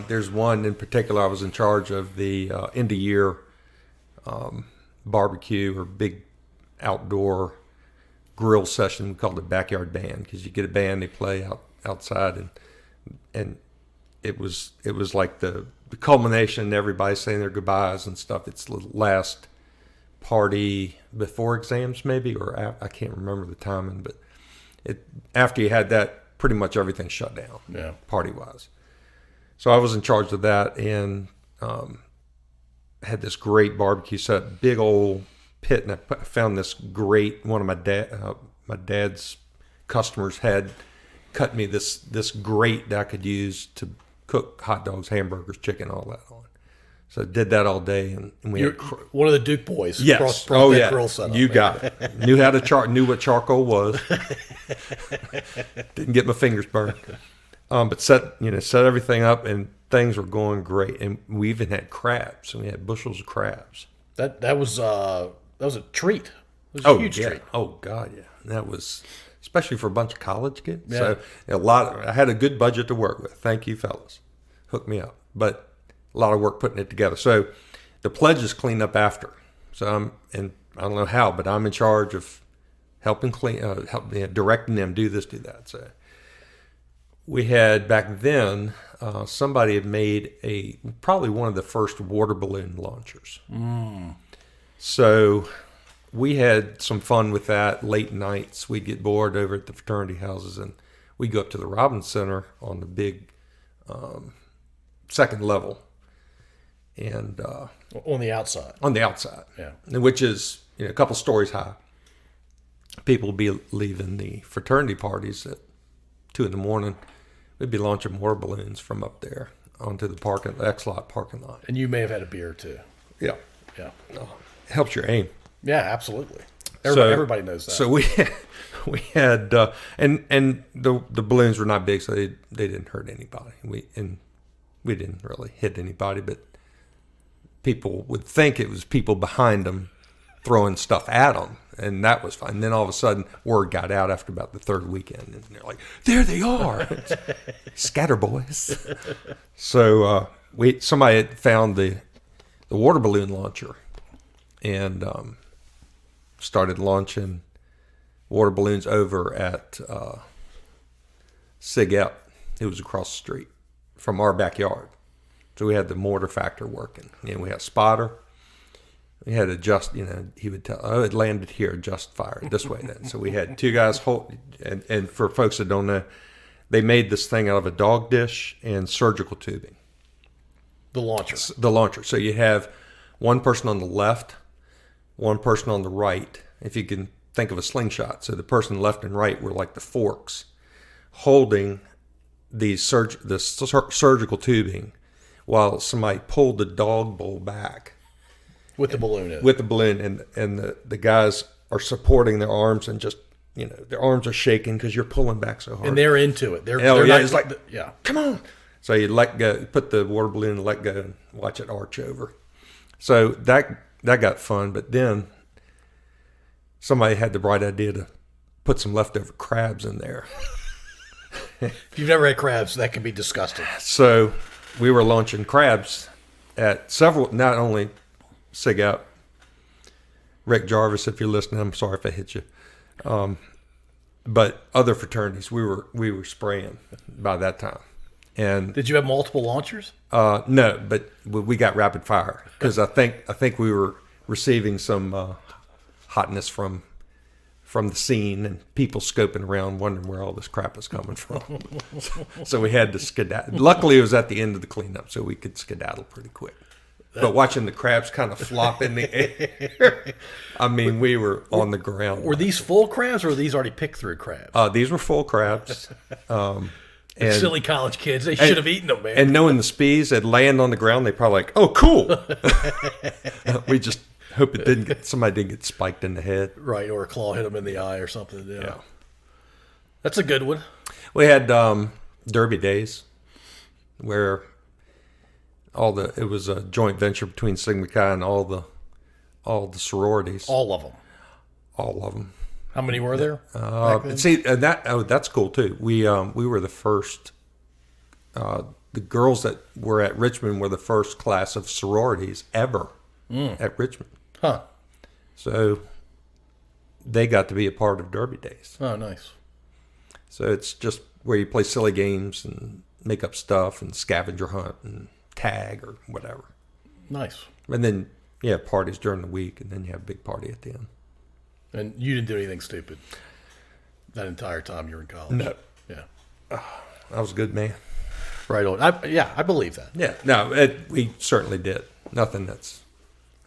There's one in particular. I was in charge of the end-of-year barbecue or big outdoor grill session. We called it backyard band because you get a band, they play outside, and it was like the culmination, everybody saying their goodbyes and stuff. It's the last party before exams maybe, or I can't remember the timing, but after you had that, pretty much everything shut down, party-wise. So I was in charge of that, and had this great barbecue set, big old pit, and I found this great, one of my dad's customers had cut me this grate that I could use to cook hot dogs, hamburgers, chicken, all that on. So I did that all day, and we had one of the Duke boys. Yes. Grill setup. You got it. Knew how to knew what charcoal was. Didn't get my fingers burned. But set everything up, and things were going great. And we even had crabs, and we had bushels of crabs. That was a treat. It was a huge treat. Oh God, yeah. And that was especially for a bunch of college kids. Yeah. So I had a good budget to work with. Thank you, fellas. Hooked me up. But a lot of work putting it together. So the pledges clean up after. So I don't know how, but I'm in charge of helping directing them, do this, do that. So we had back then, somebody had made probably one of the first water balloon launchers. So we had some fun with that. Late nights, we'd get bored over at the fraternity houses, and we'd go up to the Robbins Center on the big second level. And on the outside. Yeah. Which is a couple stories high. People would be leaving the fraternity parties at 2 a.m. We'd be launching water balloons from up there onto the X-Lot parking lot. And you may have had a beer too. Yeah. Yeah. helps your aim. Yeah, absolutely. So- Everybody knows that. So we had and the balloons were not big, so they didn't hurt anybody. We didn't really hit anybody, but people would think it was people behind them throwing stuff at them, and that was fun. And then all of a sudden, word got out after about the third weekend, and they're like, "There they are, scatter boys." So somebody had found the water balloon launcher, and started launching water balloons over at Sig Ep. It was across the street from our backyard. So we had the mortar factor working. And we had a spotter. We had adjust, he would tell, oh, it landed here, adjust fire this way then. So we had two guys hold, and for folks that don't know, they made this thing out of a dog dish and surgical tubing. The launcher. The launcher. So you have one person on the left, one person on the right, if you can think of a slingshot. So the person left and right were like the forks holding the surgical tubing while somebody pulled the dog bowl back. With the balloon in it. With the balloon. And the guys are supporting their arms and just, their arms are shaking because you're pulling back so hard. And they're into it. They're yeah, not, it's like, yeah. Come on. So you let go, put the water balloon and let go and watch it arch over. So that got fun. But then somebody had the bright idea to put some leftover crabs in there. If you've never had crabs, that can be disgusting. So we were launching crabs at several, not only Sig Ep, Rick Jarvis, if you're listening, I'm sorry if I hit you. But other fraternities, we were spraying by that time. And did you have multiple launchers? no, but we got rapid fire because I think we were receiving some hotness from the scene and people scoping around wondering where all this crap is coming from. So we had to skedaddle. Luckily, it was at the end of the cleanup, so we could skedaddle pretty quick. But watching the crabs kind of flop in the air, I mean, we were on the ground. Were these full crabs or were these already picked through crabs? These were full crabs. And silly college kids, they should have eaten them, man. And knowing the speeds, they'd land on the ground, they probably like, oh, cool. We just hope somebody didn't get spiked in the head. Right, or a claw hit them in the eye or something. Yeah. That's a good one. We had Derby Days where it was a joint venture between Sigma Chi and all the sororities. All of them. All of them. How many were there? Back then? See, that's cool too. We were the first. The girls that were at Richmond were the first class of sororities ever at Richmond. Huh. So they got to be a part of Derby Days. Oh, nice. So it's just where you play silly games and make up stuff and scavenger hunt and tag or whatever. Nice. And then you have parties during the week, and then you have a big party at the end. And you didn't do anything stupid that entire time you were in college? No. Yeah. I was a good man. Right on. I believe that. Yeah. No, we certainly did. Nothing that's...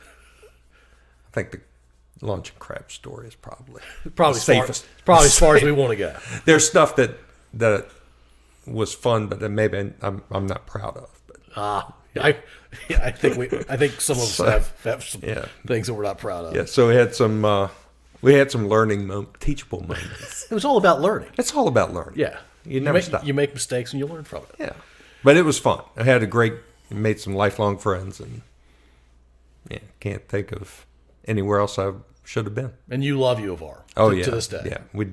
I think the lunch and crab story is probably safest. Probably as far as we want to go. There's stuff that was fun, but that maybe I'm not proud of. But I think some of us have some things that we're not proud of. Yeah. So we had some teachable moments. It was all about learning. It's all about learning. Yeah. You never stop. You make mistakes and you learn from it. Yeah. But it was fun. I had made some lifelong friends, and can't think of anywhere else I should have been. And you love UofR. To this day. Yeah. We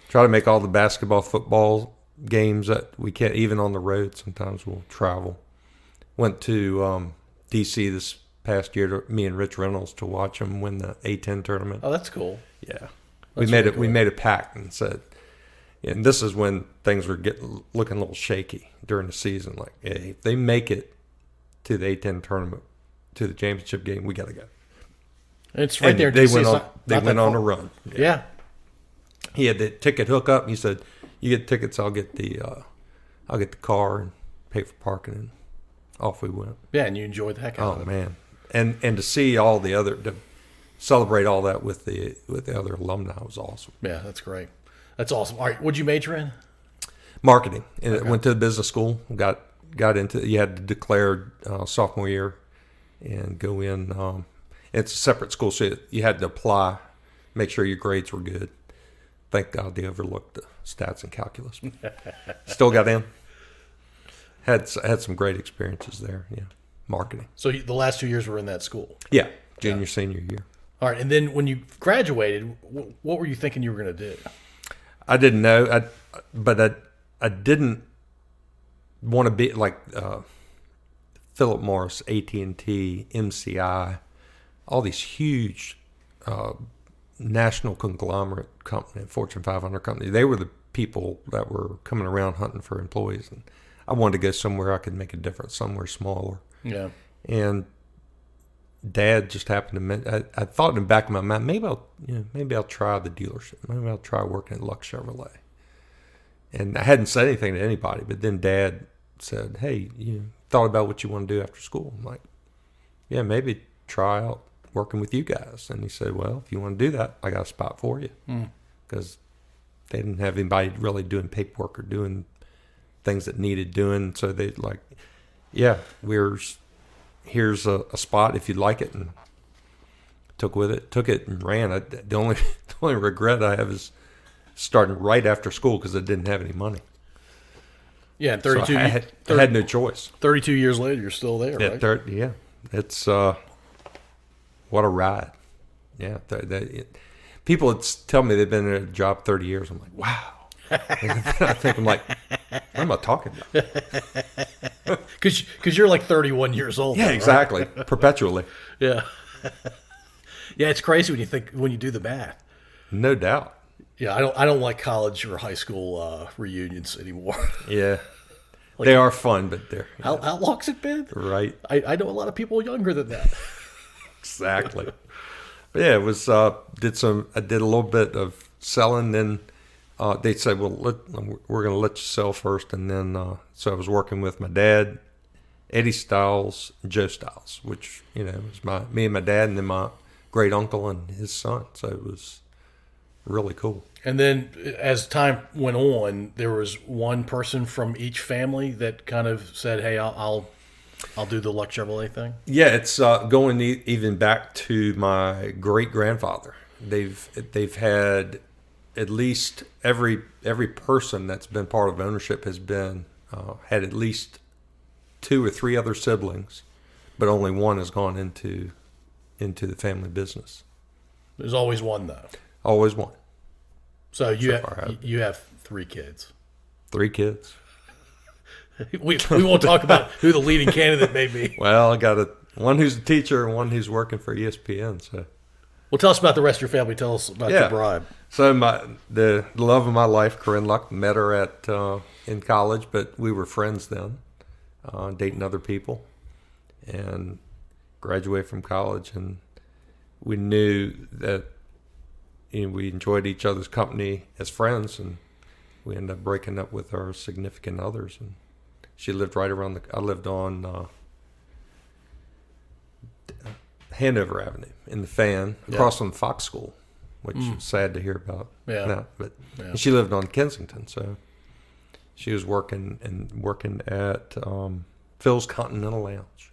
try to make all the basketball, football games that we can, even on the road. Sometimes we'll travel. Went to D.C. this past year, me and Rich Reynolds, to watch them win the A-10 tournament. Oh, that's cool. Yeah. We made a pact and said, and this is when things were looking a little shaky during the season. Like, hey, if they make it to the A-10 tournament, to the championship game, we got to go. It's right there. They went on a run. Yeah. He had the ticket hookup. He said, "You get tickets, I'll get the car and pay for parking." And off we went. Yeah, and you enjoyed the heck out of it. Oh man, and to see to celebrate all that with the other alumni was awesome. Yeah, that's great. That's awesome. All right, what'd you major in? Marketing. And okay. Went to the business school. Got into. You had to declare sophomore year and go in. It's a separate school, so you had to apply, make sure your grades were good. Thank God they overlooked the stats and calculus. Still got in. Had some great experiences there. Yeah, marketing. So the last 2 years were in that school. Yeah, junior senior year. All right, and then when you graduated, what were you thinking you were going to do? I didn't know, but I didn't want to be like Philip Morris, AT&T, MCI, all these huge national conglomerate company, Fortune 500 companies. They were the people that were coming around hunting for employees, and I wanted to go somewhere I could make a difference, somewhere smaller. Yeah. And Dad just happened to mention. I thought in the back of my mind, maybe I'll try the dealership. Maybe I'll try working at Lux Chevrolet. And I hadn't said anything to anybody, but then Dad said, "Hey, you thought about what you want to do after school?" I'm like, "Yeah, maybe try out working with you guys." And he said, "Well, if you want to do that, I got a spot for you," because they didn't have anybody really doing paperwork or doing things that needed doing. So they like, "Yeah, here's a spot if you'd like it," and took it and ran. The only regret I have is starting right after school because I didn't have any money. Yeah, and 32. So I had no choice. 32 years later, you're still there, right? Yeah, it's what a ride. Yeah, people would tell me they've been in a job 30 years. I'm like, wow. I think I'm like, what am I talking about? Because you're like 31 years old. Yeah, now, exactly. Right? Perpetually. Yeah. Yeah, it's crazy when you do the math. No doubt. Yeah, I don't like college or high school reunions anymore. Yeah. They are fun, but they're... How long's it been? Right. I know a lot of people younger than that. Exactly. But yeah, it was, I did a little bit of selling, then they said, well, we're going to let you sell first. And then, so I was working with my dad, Eddie Stiles, and Joe Stiles, which, was me and my dad, and then my great uncle and his son. So it was really cool. And then as time went on, there was one person from each family that kind of said, "Hey, I'll do the Lux Chevrolet thing." Yeah, it's going even back to my great grandfather. They've had at least every person that's been part of ownership has been had at least 2 or 3 other siblings, but only one has gone into the family business. There's always one though. Always one. So you have 3 kids. 3 kids. We won't talk about who the leading candidate may be. Well, I got one who's a teacher and one who's working for ESPN. So, well, tell us about the rest of your family. Tell us about your bride. So the love of my life, Corinne Luck, met her in college, but we were friends then, dating other people, and graduated from college, and we knew that we enjoyed each other's company as friends, and we ended up breaking up with our significant others. And she lived right around I lived on Hanover Avenue in the Fan, across from Fox School, which is sad to hear about now. But she lived on Kensington, so she was working at Phil's Continental Lounge.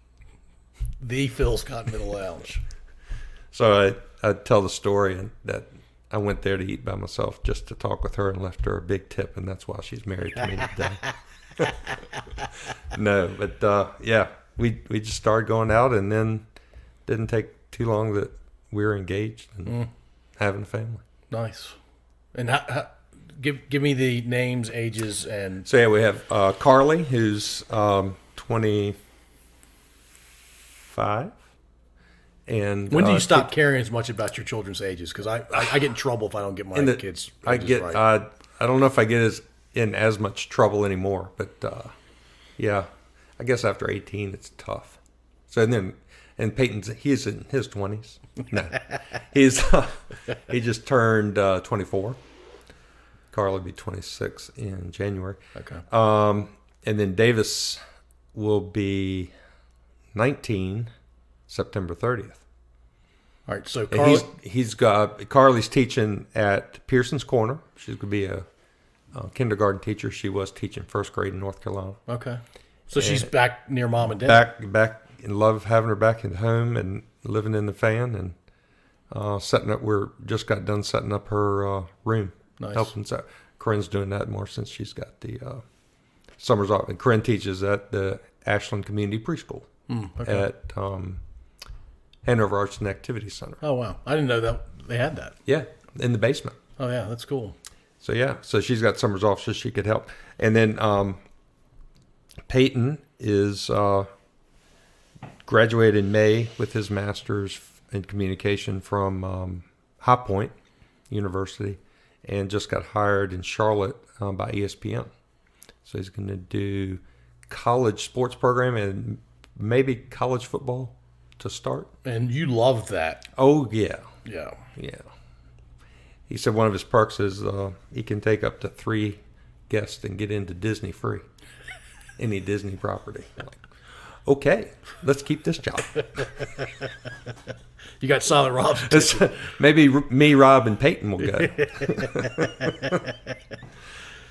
The Phil's Continental Lounge. So I tell the story that I went there to eat by myself just to talk with her and left her a big tip, and that's why she's married to me today. No, but we just started going out, and then didn't take too long that we were engaged and having a family. Nice. And give me the names, ages, and... So we have Carly, who's 25. And when do you stop caring as much about your children's ages? Because I get in trouble if I don't get my kids' ages right. I don't know if I get in as much trouble anymore, but I guess after 18 it's tough. So and Peyton's he's in his 20s. No, he just turned 24. Carl will be 26 in January. Okay. And then Davis will be 19 September 30th. All right, so Carly's teaching at Pearson's Corner. She's going to be a kindergarten teacher. She was teaching first grade in North Carolina. Okay. So she's back near mom and dad. Back in love having her back at home, and living in the fan and setting up. We're just got done setting up her room. Nice. Helping. So Corinne's doing that more since she's got the summers off. And Corinne teaches at the Ashland Community Preschool at Hanover Arts and Activity Center. Oh, wow. I didn't know that they had that. Yeah, in the basement. Oh, yeah, that's cool. So, yeah, so she's got summers off so she could help. And then Peyton is graduated in May with his master's in communication from High Point University and just got hired in Charlotte by ESPN. So he's going to do college sports program and maybe college football to start. And you loved that. Oh, yeah. Yeah. Yeah. He said one of his perks is he can take up to 3 guests and get into Disney free. Any Disney property. I'm like, okay, let's keep this job. You got solid Robs. Maybe me, Rob, and Peyton will go.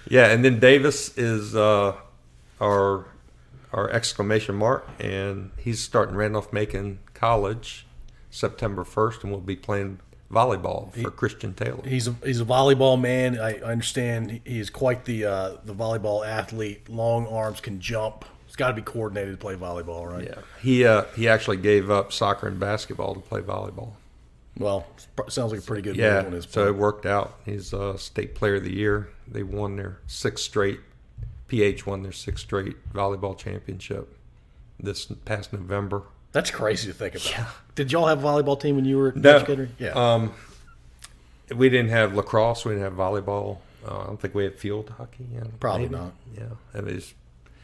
Yeah, and then Davis is our exclamation mark, and he's starting Randolph-Macon College September 1st, and we'll be playing volleyball for Christian Taylor. He's a volleyball man. I understand he's quite the volleyball athlete. Long arms, can jump. It's got to be coordinated to play volleyball, right? Yeah, he actually gave up soccer and basketball to play volleyball. Well, sounds like a pretty good move on his part. So it worked out. He's state player of the year. They won their 6th straight. PH won their 6th straight volleyball championship this past November. That's crazy to think about. Yeah. Did y'all have a volleyball team when you were No. educator? Yeah. We didn't have lacrosse. We didn't have volleyball. I don't think we had field hockey. Yeah, Probably maybe. not. Yeah. It was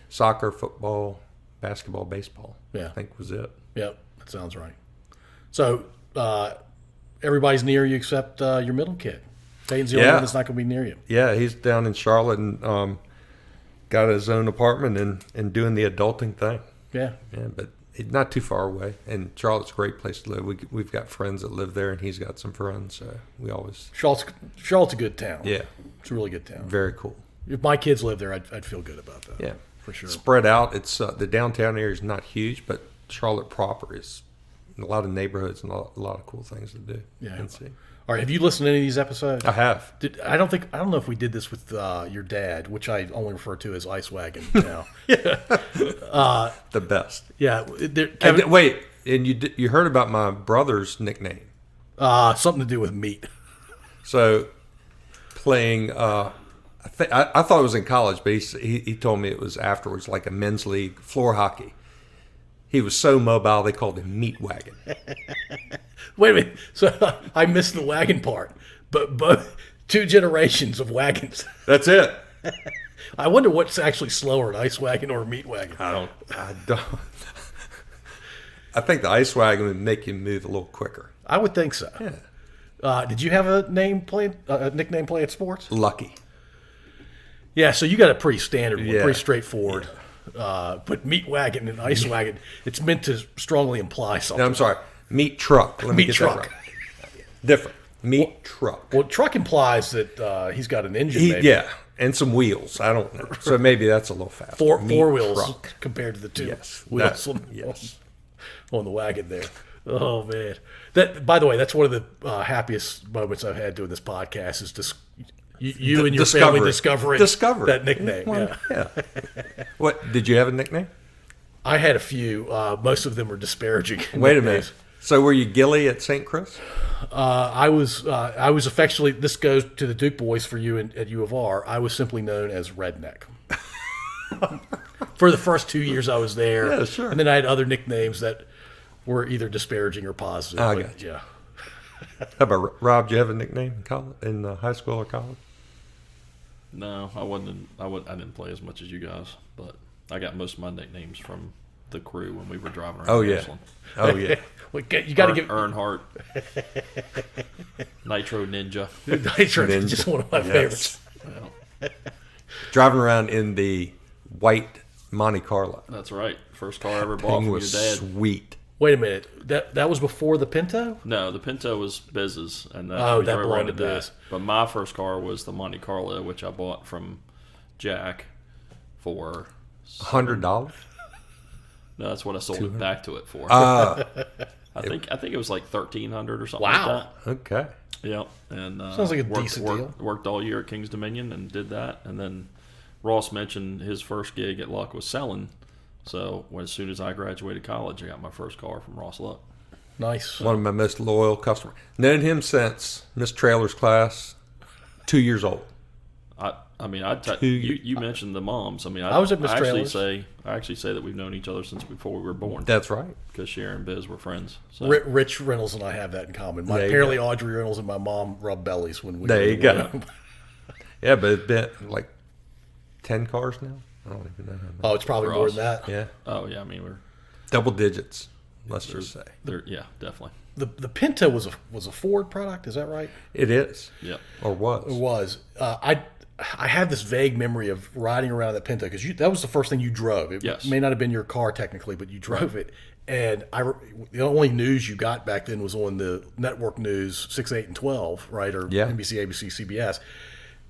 soccer, football, basketball, baseball. Yeah. I think was it. Yep, that sounds right. So everybody's near you except your middle kid. Peyton's the only one that's not going to be near you. Yeah, he's down in Charlotte and got his own apartment and doing the adulting thing. Yeah. Yeah, but it's not too far away. And Charlotte's a great place to live. We've got friends that live there, and he's got some friends. So we always. Charlotte's a good town. Yeah. It's a really good town. Very cool. If my kids lived there, I'd feel good about that. Yeah. For sure. Spread out. It's the downtown area is not huge, but Charlotte proper is a lot of neighborhoods and a lot of cool things to do. Yeah. And see. All right. Have you listened to any of these episodes? I have. I don't know if we did this with your dad, which I only refer to as Ice Wagon now. The best. Yeah. Wait, and you heard about my brother's nickname? Something to do with meat. So playing. I thought it was in college, but he told me it was afterwards, like a men's league floor hockey. He was so mobile, they called him Meat Wagon. Wait a minute. So I missed the wagon part, but both 2 generations of wagons. That's it. I wonder what's actually slower, an ice wagon or a meat wagon. I don't. I think the ice wagon would make you move a little quicker. I would think so. Yeah. Did you have a nickname playing sports? Lucky. Yeah, so you got a pretty standard one, Yeah. pretty straightforward. But meat wagon and ice wagon, it's meant to strongly imply something. No, I'm sorry. Meat truck. Let me Meat get truck. that right. Different. Meat truck. Well, truck implies that he's got an engine, maybe. Yeah, and some wheels. I don't know. So maybe that's a little faster. Four Meat wheels truck. compared to the 2 Yes. wheels Yes. on the wagon there. Oh, man. That, by the way, that's one of the happiest moments I've had doing this podcast is just you and your family discovering that nickname. Yeah. What, did you have a nickname? I had a few. Most of them were disparaging. Wait a minute. So were you Gilly at St. Chris? I was affectionately. This goes to the Duke boys for you at UofR. I was simply known as Redneck for the first 2 years I was there. Yeah, sure. And then I had other nicknames that were either disparaging or positive. I got you. Yeah. How about Rob? Did you have a nickname in college, in high school or college? No, I wasn't. I didn't play as much as you guys, but I got most of my nicknames from the crew when we were driving around. Oh yeah. Ashland. Oh yeah. You got to give Earnhardt, Nitro Ninja. Nitro is just one of my favorites. Well, Driving around in the white Monte Carlo. that's right. First car I ever bought Thing from your was dad. sweet. Wait a minute. That was before the Pinto? No, the Pinto was Biz's, and we that drove belonged around to in that. Biz. But my first car was the Monte Carlo, which I bought from Jack for $100. No, that's what I sold it back to it for. I think it was like 1,300 or something Wow. like that. Okay. Yeah, and Sounds like a decent deal. Worked all year at King's Dominion and did that, and then Ross mentioned his first gig at Luck was selling. So as soon as I graduated college, I got my first car from Ross Luck. Nice. One of my most loyal customers. Known him since Miss Traylor's class, 2 years old. You mentioned the moms. I mean, I was at Miss I Traylor's. actually say that we've known each other since before we were born. That's right. Because Sharon and Biz were friends. So. Rich Reynolds and I have that in common. Apparently, Audrey Reynolds and my mom rubbed bellies when we. There were you go. young. Yeah, but it's been like 10 cars now. I don't even know how many. Oh, it's probably For more us. than that. Yeah, Oh yeah, I mean we're double digits. Let's just say yeah, definitely. The Pinto was a Ford product. Is that right? it is. Yeah. Or was. It was. I have this vague memory of riding around that Pinto because that was the first thing you drove. It Yes. may not have been your car technically, but you drove it. And the only news you got back then was on the network news 6, 8, and 12, right? Or Yeah. NBC, ABC, CBS.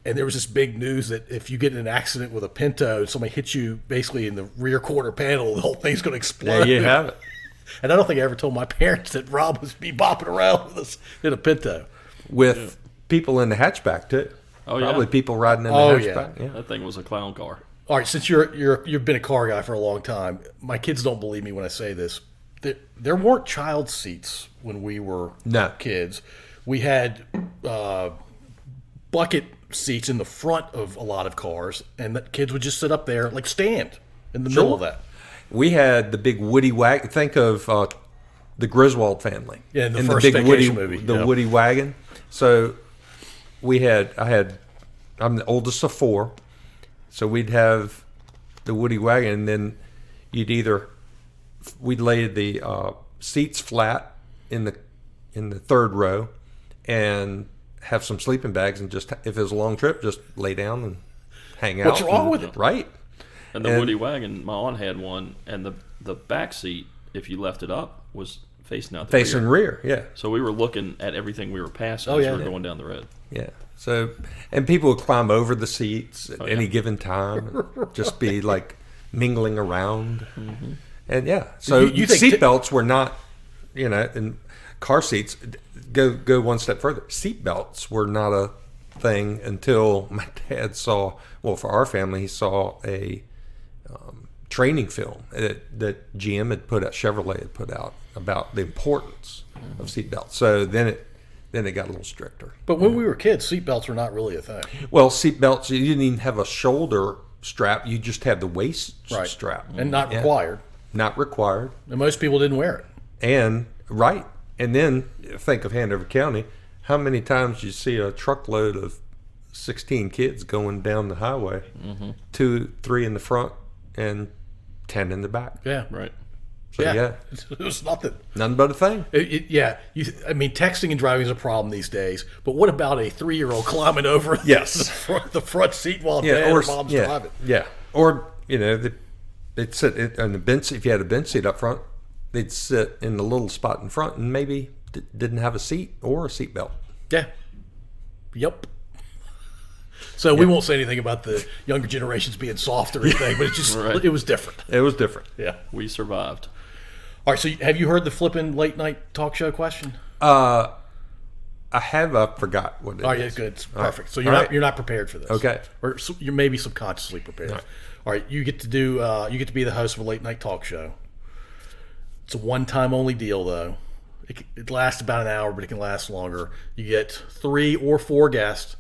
And there was this big news that if you get in an accident with a Pinto and somebody hits you basically in the rear quarter panel, the whole thing's going to explode. There you have it. And I don't think I ever told my parents that Rob was bopping around with us in a Pinto. With people in the hatchback too. Oh, yeah. Probably people riding in the Oh, hatchback. Yeah. That thing was a clown car. All right, since you've been a car guy for a long time, my kids don't believe me when I say this. There weren't child seats when we were No. kids. We had bucket seats in the front of a lot of cars, and the kids would just sit up there, like stand in the middle of that. We had the big Woody wagon. Think of the Griswold family. Yeah, in the and first big Woody, Vacation movie. the Yeah. Woody wagon. So I'm the oldest of 4, so we'd have the Woody wagon, and then we'd lay the seats flat in the third row, and have some sleeping bags, and just if it was a long trip, just lay down and hang out. What's wrong with it? Right. And the Woody wagon, my aunt had one, and the back seat, if you left it up, was facing out the Facing rear, yeah. So we were looking at everything we were passing Oh, as yeah. we were going down the road. Yeah. So, and people would climb over the seats at yeah. any given time, just be like mingling around. Mm-hmm. And yeah, so You think seatbelts were not, and car seats, go one step further. Seatbelts were not a thing until my dad saw, well, for our family, he saw a training film that GM had put out, Chevrolet had put out about the importance of seatbelts. So then it got a little stricter. But when we were kids, seatbelts were not really a thing. Well, seatbelts, you didn't even have a shoulder strap. You just had the waist strap. And not Yeah. required. Not required. And most people didn't wear it. And then think of Hanover County. How many times you see a truckload of 16 kids going down the highway, 2, 3 in the front and 10 in the back. Yeah. Right. So yeah, It was nothing. none but a thing. Texting and driving is a problem these days. But what about a 3-year-old climbing over Yes. the front seat while dad or mom's yeah, driving? yeah. Or they'd sit on the bench. If you had a bench seat up front, they'd sit in the little spot in front and maybe didn't have a seat or a seat belt. Yeah. Yep. So we won't say anything about the younger generations being soft or anything, but Right. it was different. It was different. Yeah. We survived. All right. So have you heard the flippin' late night talk show question? I forgot what it is. Oh yeah, good. It's perfect. So All right. you're not prepared for this. Okay. Or you're maybe subconsciously prepared. All right. You get to be the host of a late night talk show. It's a one-time only deal, though. It lasts about an hour, but it can last longer. You get 3 or 4 guests.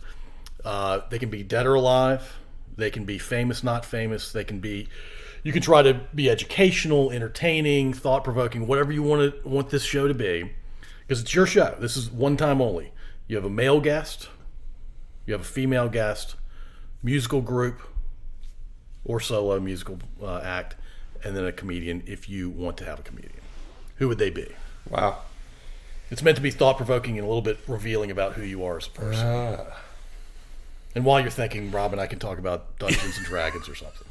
They can be dead or alive. They can be famous, not famous. You can try to be educational, entertaining, thought-provoking, whatever you want this show to be, because it's your show. This is one time only. You have a male guest, you have a female guest, musical group or solo musical act, and then a comedian if you want to have a comedian. Who would they be? Wow. It's meant to be thought-provoking and a little bit revealing about who you are as a person. And while you're thinking, Rob and I can talk about Dungeons and Dragons or something.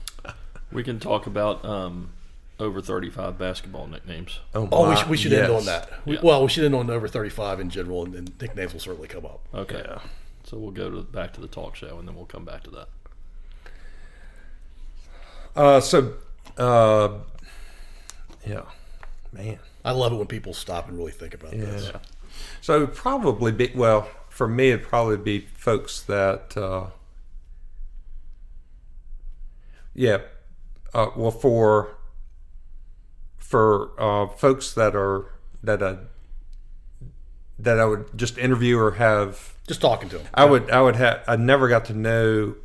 We can talk about over 35 basketball nicknames. Oh, we should end on that. Yeah. We should end on over 35 in general, and nicknames will certainly come up. Okay. Yeah. So we'll go back to the talk show, and then we'll come back to that. Yeah, man. I love it when people stop and really think about this. Yeah. So it'd probably be, for me, it'd probably be folks that, for folks that I would just interview or have. Just talking to them. I never got to know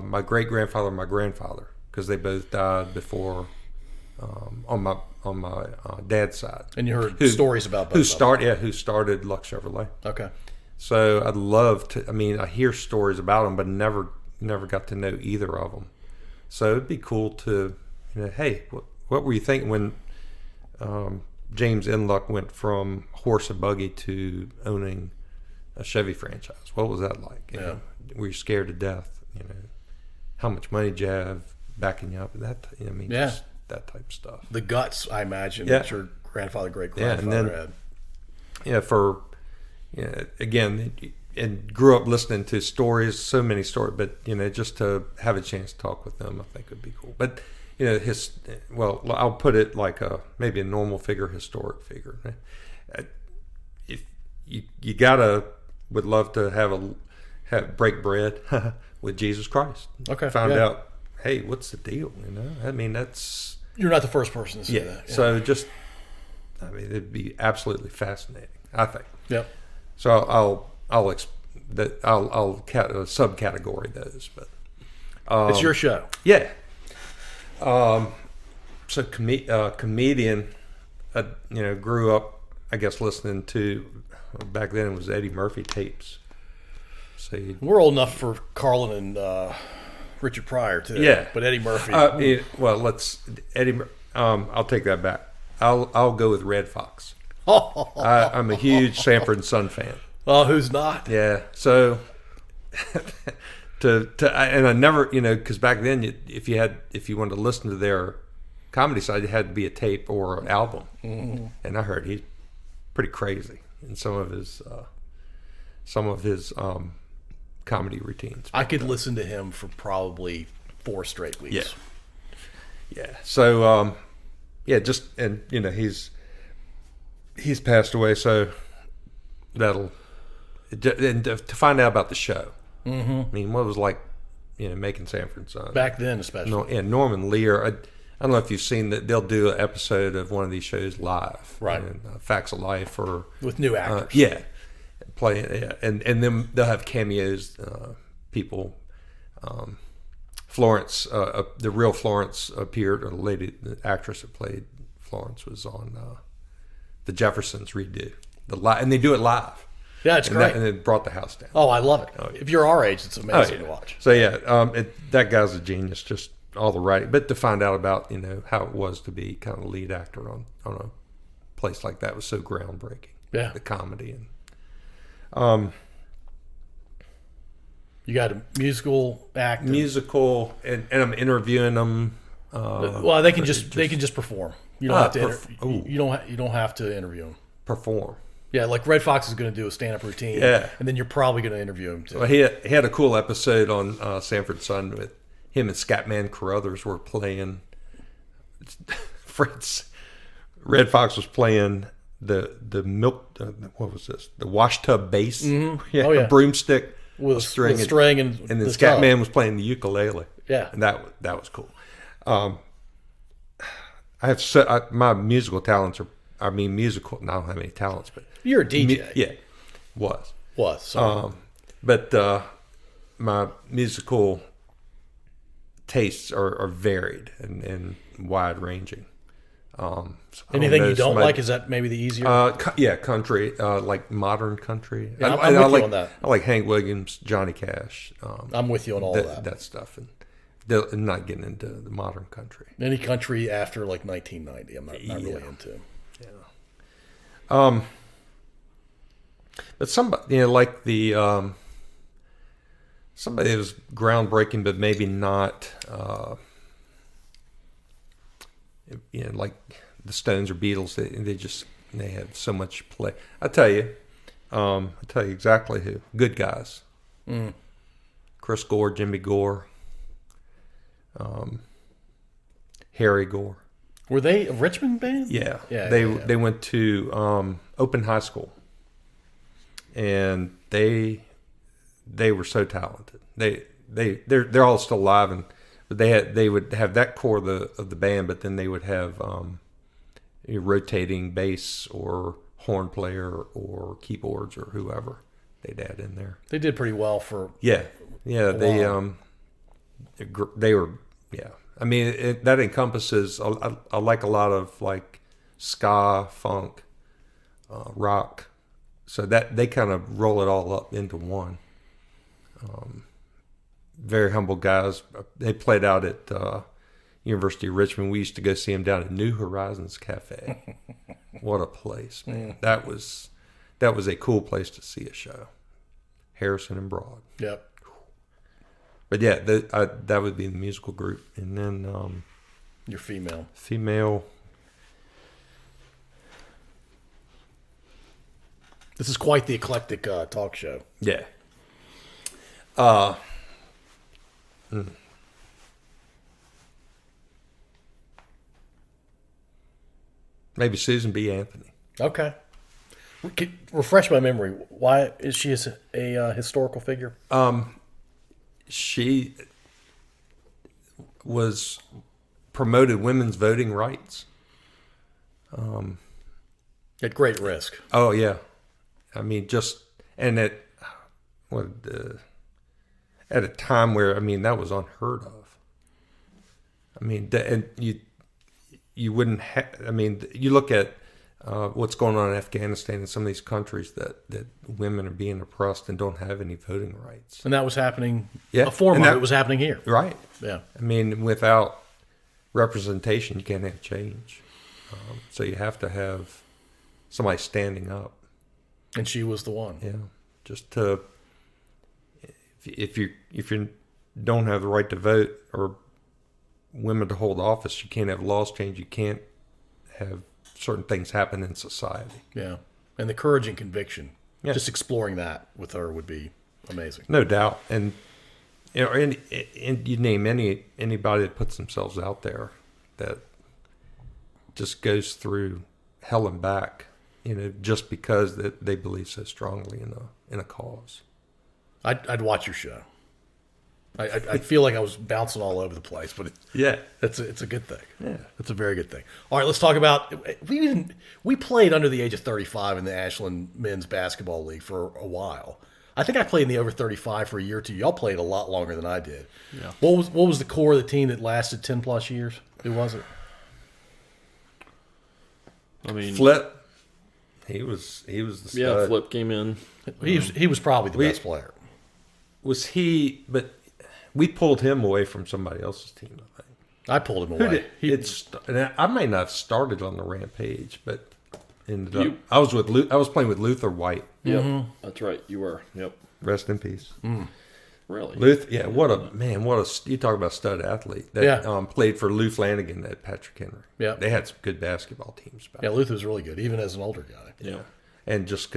my great grandfather and my grandfather because they both died before on my dad's side. And you heard stories about both who started Lux Chevrolet. Okay. So I'd love to. I mean, I hear stories about them, but never got to know either of them. So it'd be cool to, hey, what were you thinking when James Inluck went from horse and buggy to owning a Chevy franchise? What was that like? You know, were you scared to death? How much money did you have backing you up? Just that type of stuff. The guts, I imagine, that your grandfather, great grandfather had. Again, and grew up listening to stories, so many stories, but just to have a chance to talk with them, I think would be cool. But I'll put it like maybe a normal figure, historic figure. If you would love to have break bread with Jesus Christ. Okay. Find out, hey, what's the deal? That's, you're not the first person to say that. Yeah. So it'd be absolutely fascinating, I think. Yep. So I'll subcategory those, but it's your show. Yeah. So comedian, grew up, I guess, listening to, back then it was Eddie Murphy tapes. So we're old enough for Carlin and Richard Pryor too. Yeah. But Eddie Murphy. I'll take that back. I'll go with Red Fox. I'm a huge Sanford and Son fan. Oh, who's not? Yeah. So, and I never, because back then, if you wanted to listen to their comedy side, it had to be a tape or an album. Mm-hmm. And I heard he's pretty crazy in some of his comedy routines. I could listen to him for probably 4 straight weeks. Yeah. Yeah. So, he's passed away, so and to find out about the show. Mm-hmm. I mean, what it was like, making Sanford and Son back then, especially. And Norman Lear. I don't know if you've seen that they'll do an episode of one of these shows live, right? Facts of Life, or with new actors. Playing, and then they'll have cameos. People, Florence, the real Florence appeared, or the actress that played Florence was on the Jeffersons redo and they do it live. Yeah, it's great. And it brought the house down. Oh, I love it. Oh, yeah. If you're our age, it's amazing to watch. So that guy's a genius. Just all the writing, but to find out about how it was to be kind of a lead actor on a place like that was so groundbreaking. Yeah, the comedy and you got a musical actor, and I'm interviewing them. Well, they can just perform. You don't have to. You don't have to interview them. Perform. Yeah, like Red Fox is going to do a stand-up routine. Yeah, and then you're probably going to interview him too. Well, he had a cool episode on Sanford and Son with him and Scatman Carruthers were playing. Fritz, Red Fox was playing the milk. What was this? The wash tub bass. Mm-hmm. Yeah, a broomstick with a string, and then Scatman was playing the ukulele. Yeah, and that was cool. I have my musical talents are. I don't have any talents, but you're a DJ. Was. So. But my musical tastes are varied and wide ranging. So anything you don't like? Is that maybe the easier? Country, like modern country. Yeah, I'm with you on that. I like Hank Williams, Johnny Cash. I'm with you on all that stuff, and not getting into the modern country. Any country after like 1990, I'm not really into. Yeah. But somebody, like the somebody that was groundbreaking, but maybe not, like the Stones or Beatles. They had so much play. I'll tell you exactly who. Good guys. Mm. Chris Gore, Jimmy Gore, Harry Gore. Were they a Richmond band? Yeah. Yeah. They went to Open High School, and they were so talented. They're all still alive, and they would have that core of the band, but then they would have a rotating bass or horn player or keyboards or whoever they'd add in there. They did pretty well for Yeah. They were I mean that encompasses I like a lot of like ska, funk, rock, so that they kind of roll it all up into one. Very humble guys. They played out at University of Richmond. We used to go see them down at New Horizons Cafe. What a place, man! That was a cool place to see a show. Harrison and Broad. Yep. But yeah, that would be the musical group, and then Your female. This is quite the eclectic talk show. Yeah. Maybe Susan B. Anthony. Okay. Refresh my memory. Why is she a historical figure? She was promoted women's voting rights. At great risk. Oh yeah, I mean at a time where that was unheard of. I mean, and you wouldn't have. I mean, you look at what's going on in Afghanistan and some of these countries that women are being oppressed and don't have any voting rights. And that was happening. Yeah, a form of it was happening here. Right. Yeah. I mean, without representation, you can't have change. So you have to have somebody standing up. And she was the one. Yeah. Just to, if you don't have the right to vote or women to hold office, you can't have laws change. You can't have certain things happen in society. Yeah. And the courage and conviction. Yeah. Just exploring that with her would be amazing. No doubt. And and you name anybody that puts themselves out there that just goes through hell and back, just because that they believe so strongly in a cause. I'd watch your show. I feel like I was bouncing all over the place, but it's a good thing. Yeah, it's a very good thing. All right, let's talk about we played under the age of 35 in the Ashland men's basketball league for a while. I think I played in the over 35 for a year or two. Y'all played a lot longer than I did. Yeah. What was the core of the team that lasted 10 plus years? Who was it? I mean, Flip. He was the stud. Yeah, Flip came in. He was probably the best player. Was he? But we pulled him away from somebody else's team, I think. I pulled him away. And I might not have started on the Rampage, but ended up. I was playing with Luther White. Yep, that's right. You were. Yep. Rest in peace. Really? Luther, yeah. You talk about stud athlete that played for Lou Flanagan at Patrick Henry. Yeah, they had some good basketball teams back. Yeah, Luther was really good, even as an older guy. Yeah, and just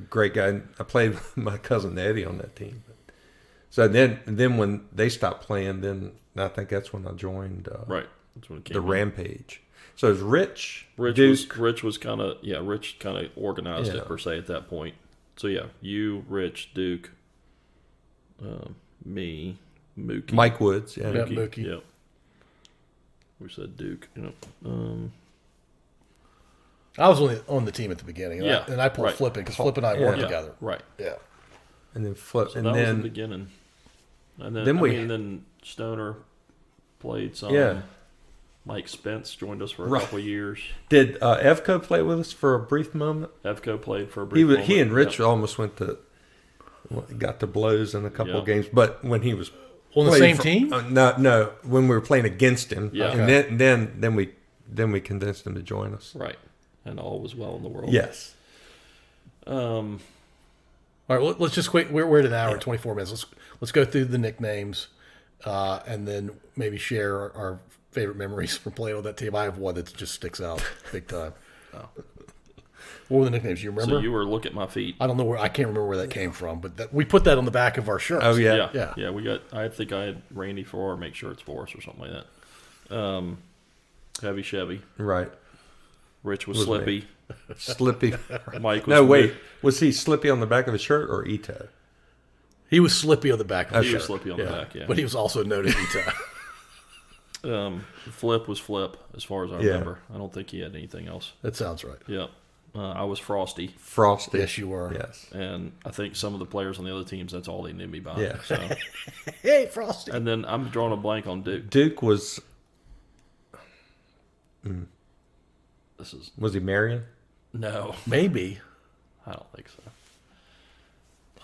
great guy. And I played with my cousin Eddie on that team. So then when they stopped playing, then I think that's when I joined. Right. That's when it came the in. Rampage. So it was Rich was kind of Rich kind of organized it per se at that point. So yeah, you, Rich, Duke, me, Mookie, Mike Woods, Mookie. Yep. We said Duke. I was on the team at the beginning. And I pulled right. Flip in because Flip and I worked together. Right. Yeah. And then Flip, so and that then was the beginning. And then then Stoner played some. Yeah. Mike Spence joined us for a couple of years. Did Evco play with us for a brief moment? Evco played for a brief moment. He and Rich almost got to blows in a couple of games, but when he was on the same team, no, when we were playing against him, and then we convinced him to join us. Right, and all was well in the world. Yes. All right, let's just wait. We're at an hour and 24 minutes. Let's go through the nicknames, and then maybe share our favorite memories from playing on that team. I have one that just sticks out big time. What were the nicknames? You remember? So you were Look at My Feet. I don't know I can't remember where that came from, but we put that on the back of our shirts. Oh yeah. We got. I think I had Randy for Make Sure It's For Us or something like that. Heavy Chevy. Right. Rich was Slippy. Slippy. Mike was No, wait. Was he Slippy on the back of his shirt or Ito? He was Slippy on the back of the He shirt. was Slippy on the back, yeah. But he was also known as Ito. Flip was Flip, as far as I remember. I don't think he had anything else. That sounds right. Yep. I was Frosty. Frosty. Yes, you were. Yes. And I think some of the players on the other teams, that's all they knew me by. Yeah. So. Hey, Frosty. And then I'm drawing a blank on Duke. Duke was. Was he Marion? No, Maybe. I don't think so.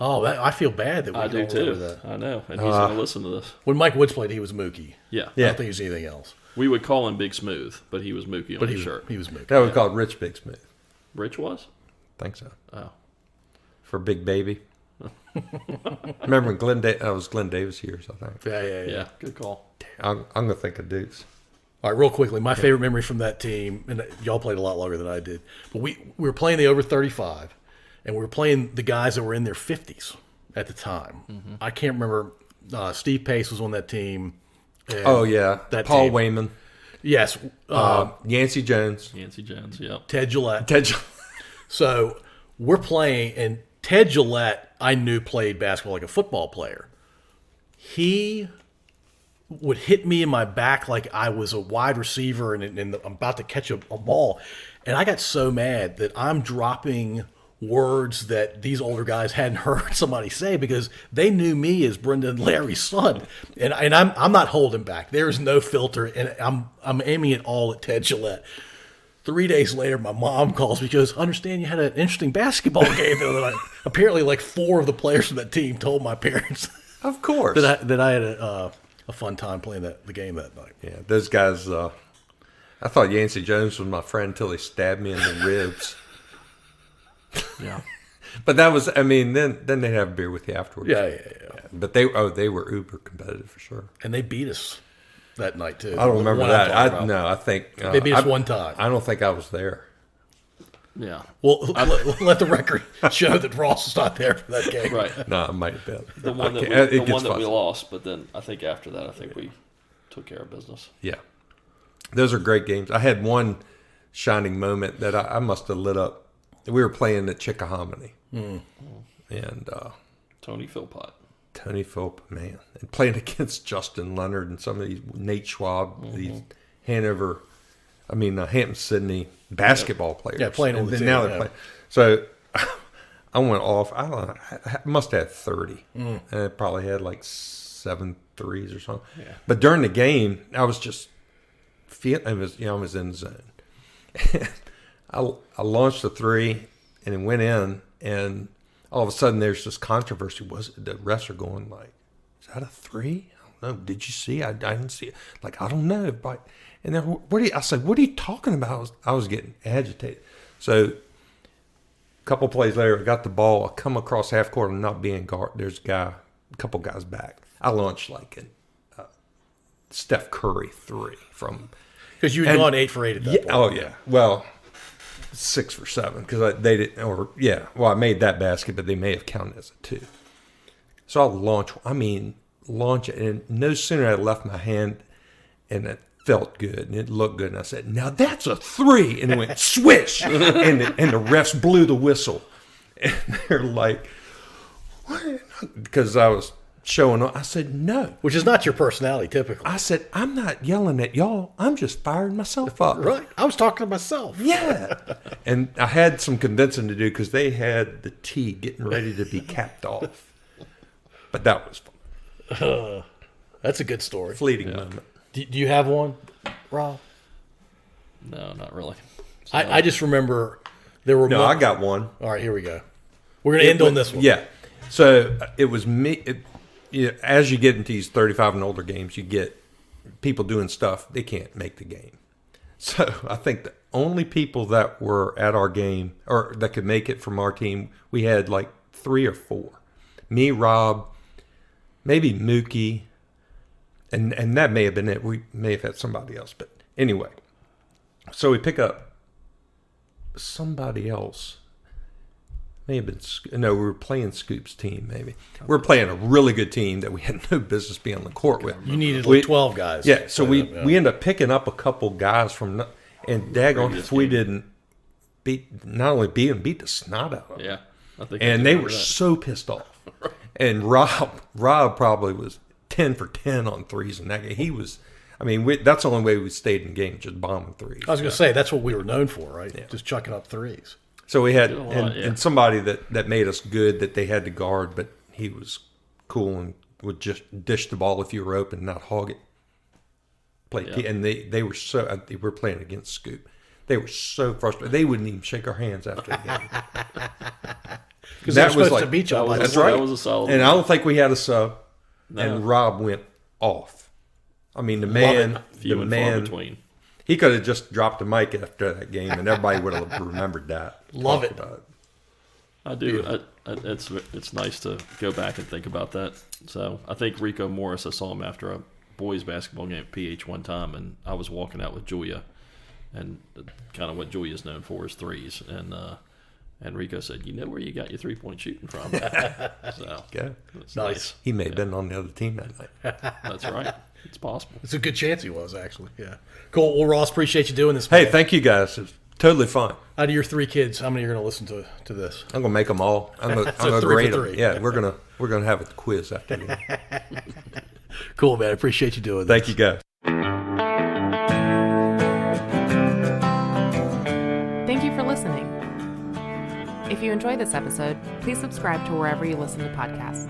Oh, I feel bad that we I do don't remember too. that. I know. And he's going to listen to this. When Mike Woods played, he was Mookie. Yeah. I Yeah. don't think he was anything else. We would call him Big Smooth, but he was Mookie on But his shirt. he was Mookie. That was called Rich Big Smith. Rich was? Think so. Oh. For Big Baby. Remember when was Glenn Davis years, I think. Yeah. Good call. I'm going to think of Dukes. All right, real quickly, my favorite memory from that team, and y'all played a lot longer than I did, but we were playing the over 35, and we were playing the guys that were in their 50s at the time. Mm-hmm. I can't remember. Steve Pace was on that team. and Oh, yeah. that Paul team. Wayman. Yes. Yancey Jones. Yancey Jones, yep. Ted Gillette. Ted So we're playing, and Ted Gillette, I knew played basketball like a football player. He would hit me in my back like I was a wide receiver and I'm about to catch a ball. And I got so mad that I'm dropping words that these older guys hadn't heard somebody say because they knew me as Brendan Larry's son. And I'm not holding back. There is no filter, and I'm aiming it all at Ted Gillette. 3 days later, my mom calls me. She goes, understand you had an interesting basketball game the other night. Apparently, like 4 of the players from that team told my parents Of course. that I had a fun time playing the game that night. Yeah, those guys. I thought Yancey Jones was my friend until he stabbed me in the ribs. Yeah. But that was, I mean, then they'd have a beer with you afterwards. Yeah. But they were uber competitive for sure. And they beat us that night, too. I don't remember One I'm that. talking about. No, I think They beat us one time. I don't think I was there. Yeah. Well, let the record show that Ross was not there for that game. Right. No, I might have been. The one that, It gets we fuzzy. lost, but then I think after that, I think we took care of business. Yeah, those are great games. I had one shining moment that I must have lit up. We were playing at Chickahominy, and Tony Philpott. Tony Philp, man, and playing against Justin Leonard and some of these Nate Schwab, these Hampton Sydney basketball players. Yeah, playing on and the then team, now they're yeah. playing. So I went off. I don't know. I must have had 30, and I probably had like 7 threes or something. Yeah. But during the game, I was just feeling. I was in the zone. I launched a 3 and it went in, and all of a sudden there's this controversy. The refs are going like, "Is that a 3? I don't know. Did you see? I didn't see it. Like, I don't know." But and then I said, "What are you talking about?" I was getting agitated. So a couple plays later, I got the ball. I come across half court and not being guard. There's a couple guys back. I launched like a Steph Curry 3 from. Because you had gone 8 for 8 at that point. Oh yeah. Well, 6 for 7 because they didn't. Or yeah. Well, I made that basket, but they may have counted as a 2. So I'll launch it, and no sooner I left my hand, and it felt good and it looked good, and I said, "Now that's a 3," and it went swish, and the refs blew the whistle, and they're like, "What?" Because I was showing up. I said, "No." Which is not your personality, typically. I said, "I'm not yelling at y'all. I'm just firing myself up." Right. I was talking to myself. Yeah. And I had some convincing to do because they had the tee getting ready to be capped off. But that was fun. That's a good story. Fleeting moment. Do you have one, Rob? No, not really. I just remember there were No, I got one. All right, here we go. We're going to end on this one. Yeah. So it was me. As you get into these 35 and older games, you get people doing stuff they can't make the game. So I think the only people that were at our game or that could make it from our team, we had like 3 or 4. Me, Rob, maybe Mookie, and that may have been it. We may have had somebody else, but anyway. So we pick up somebody else. May have been no. We were playing Scoop's team. Maybe we were playing a really good team that we had no business being on the court with. You needed like 12 guys. Yeah, so we ended up picking up a couple guys from, and daggone if we didn't not only beat the snot out of them. Yeah, I think. And they were so pissed off. And Rob probably was 10 for 10 on threes in that game. He was. I mean, that's the only way we stayed in the game, just bombing threes. I was going to say, that's what we were known for, right? Yeah. Just chucking up threes. So we had, and somebody that made us good that they had to guard, but he was cool and would just dish the ball if you were open, not hog it. And they were so, we were playing against Scoop. They were so frustrated. They wouldn't even shake our hands after the game. Because that was supposed to beat you. That's right. That was a solid and I don't think we had a sub. No. And Rob went off. I mean, the man, between. He could have just dropped the mic after that game, and everybody would have remembered that. Love it. I do. It's nice to go back and think about that. So I think Rico Morris, I saw him after a boys basketball game at PH one time, and I was walking out with Julia, and kind of what Julia's known for is threes, and Rico said, "You know where you got your 3-point shooting from?" So nice. He may have been on the other team that night. That's right. It's possible. It's a good chance he was, actually. Yeah. Cool. Well, Ross, appreciate you doing this. Hey, thank you guys. It's totally fun. Out of your 3 kids, how many are going to listen to this? I'm going to make them all. I'm going to grade them. Yeah, we're going to have a quiz after that. Cool, man. I appreciate you doing this. Thank you, guys. Thank you for listening. If you enjoyed this episode, please subscribe to wherever you listen to podcasts.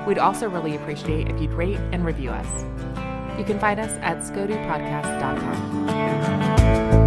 We'd also really appreciate if you'd rate and review us. You can find us at scodupodcast.com.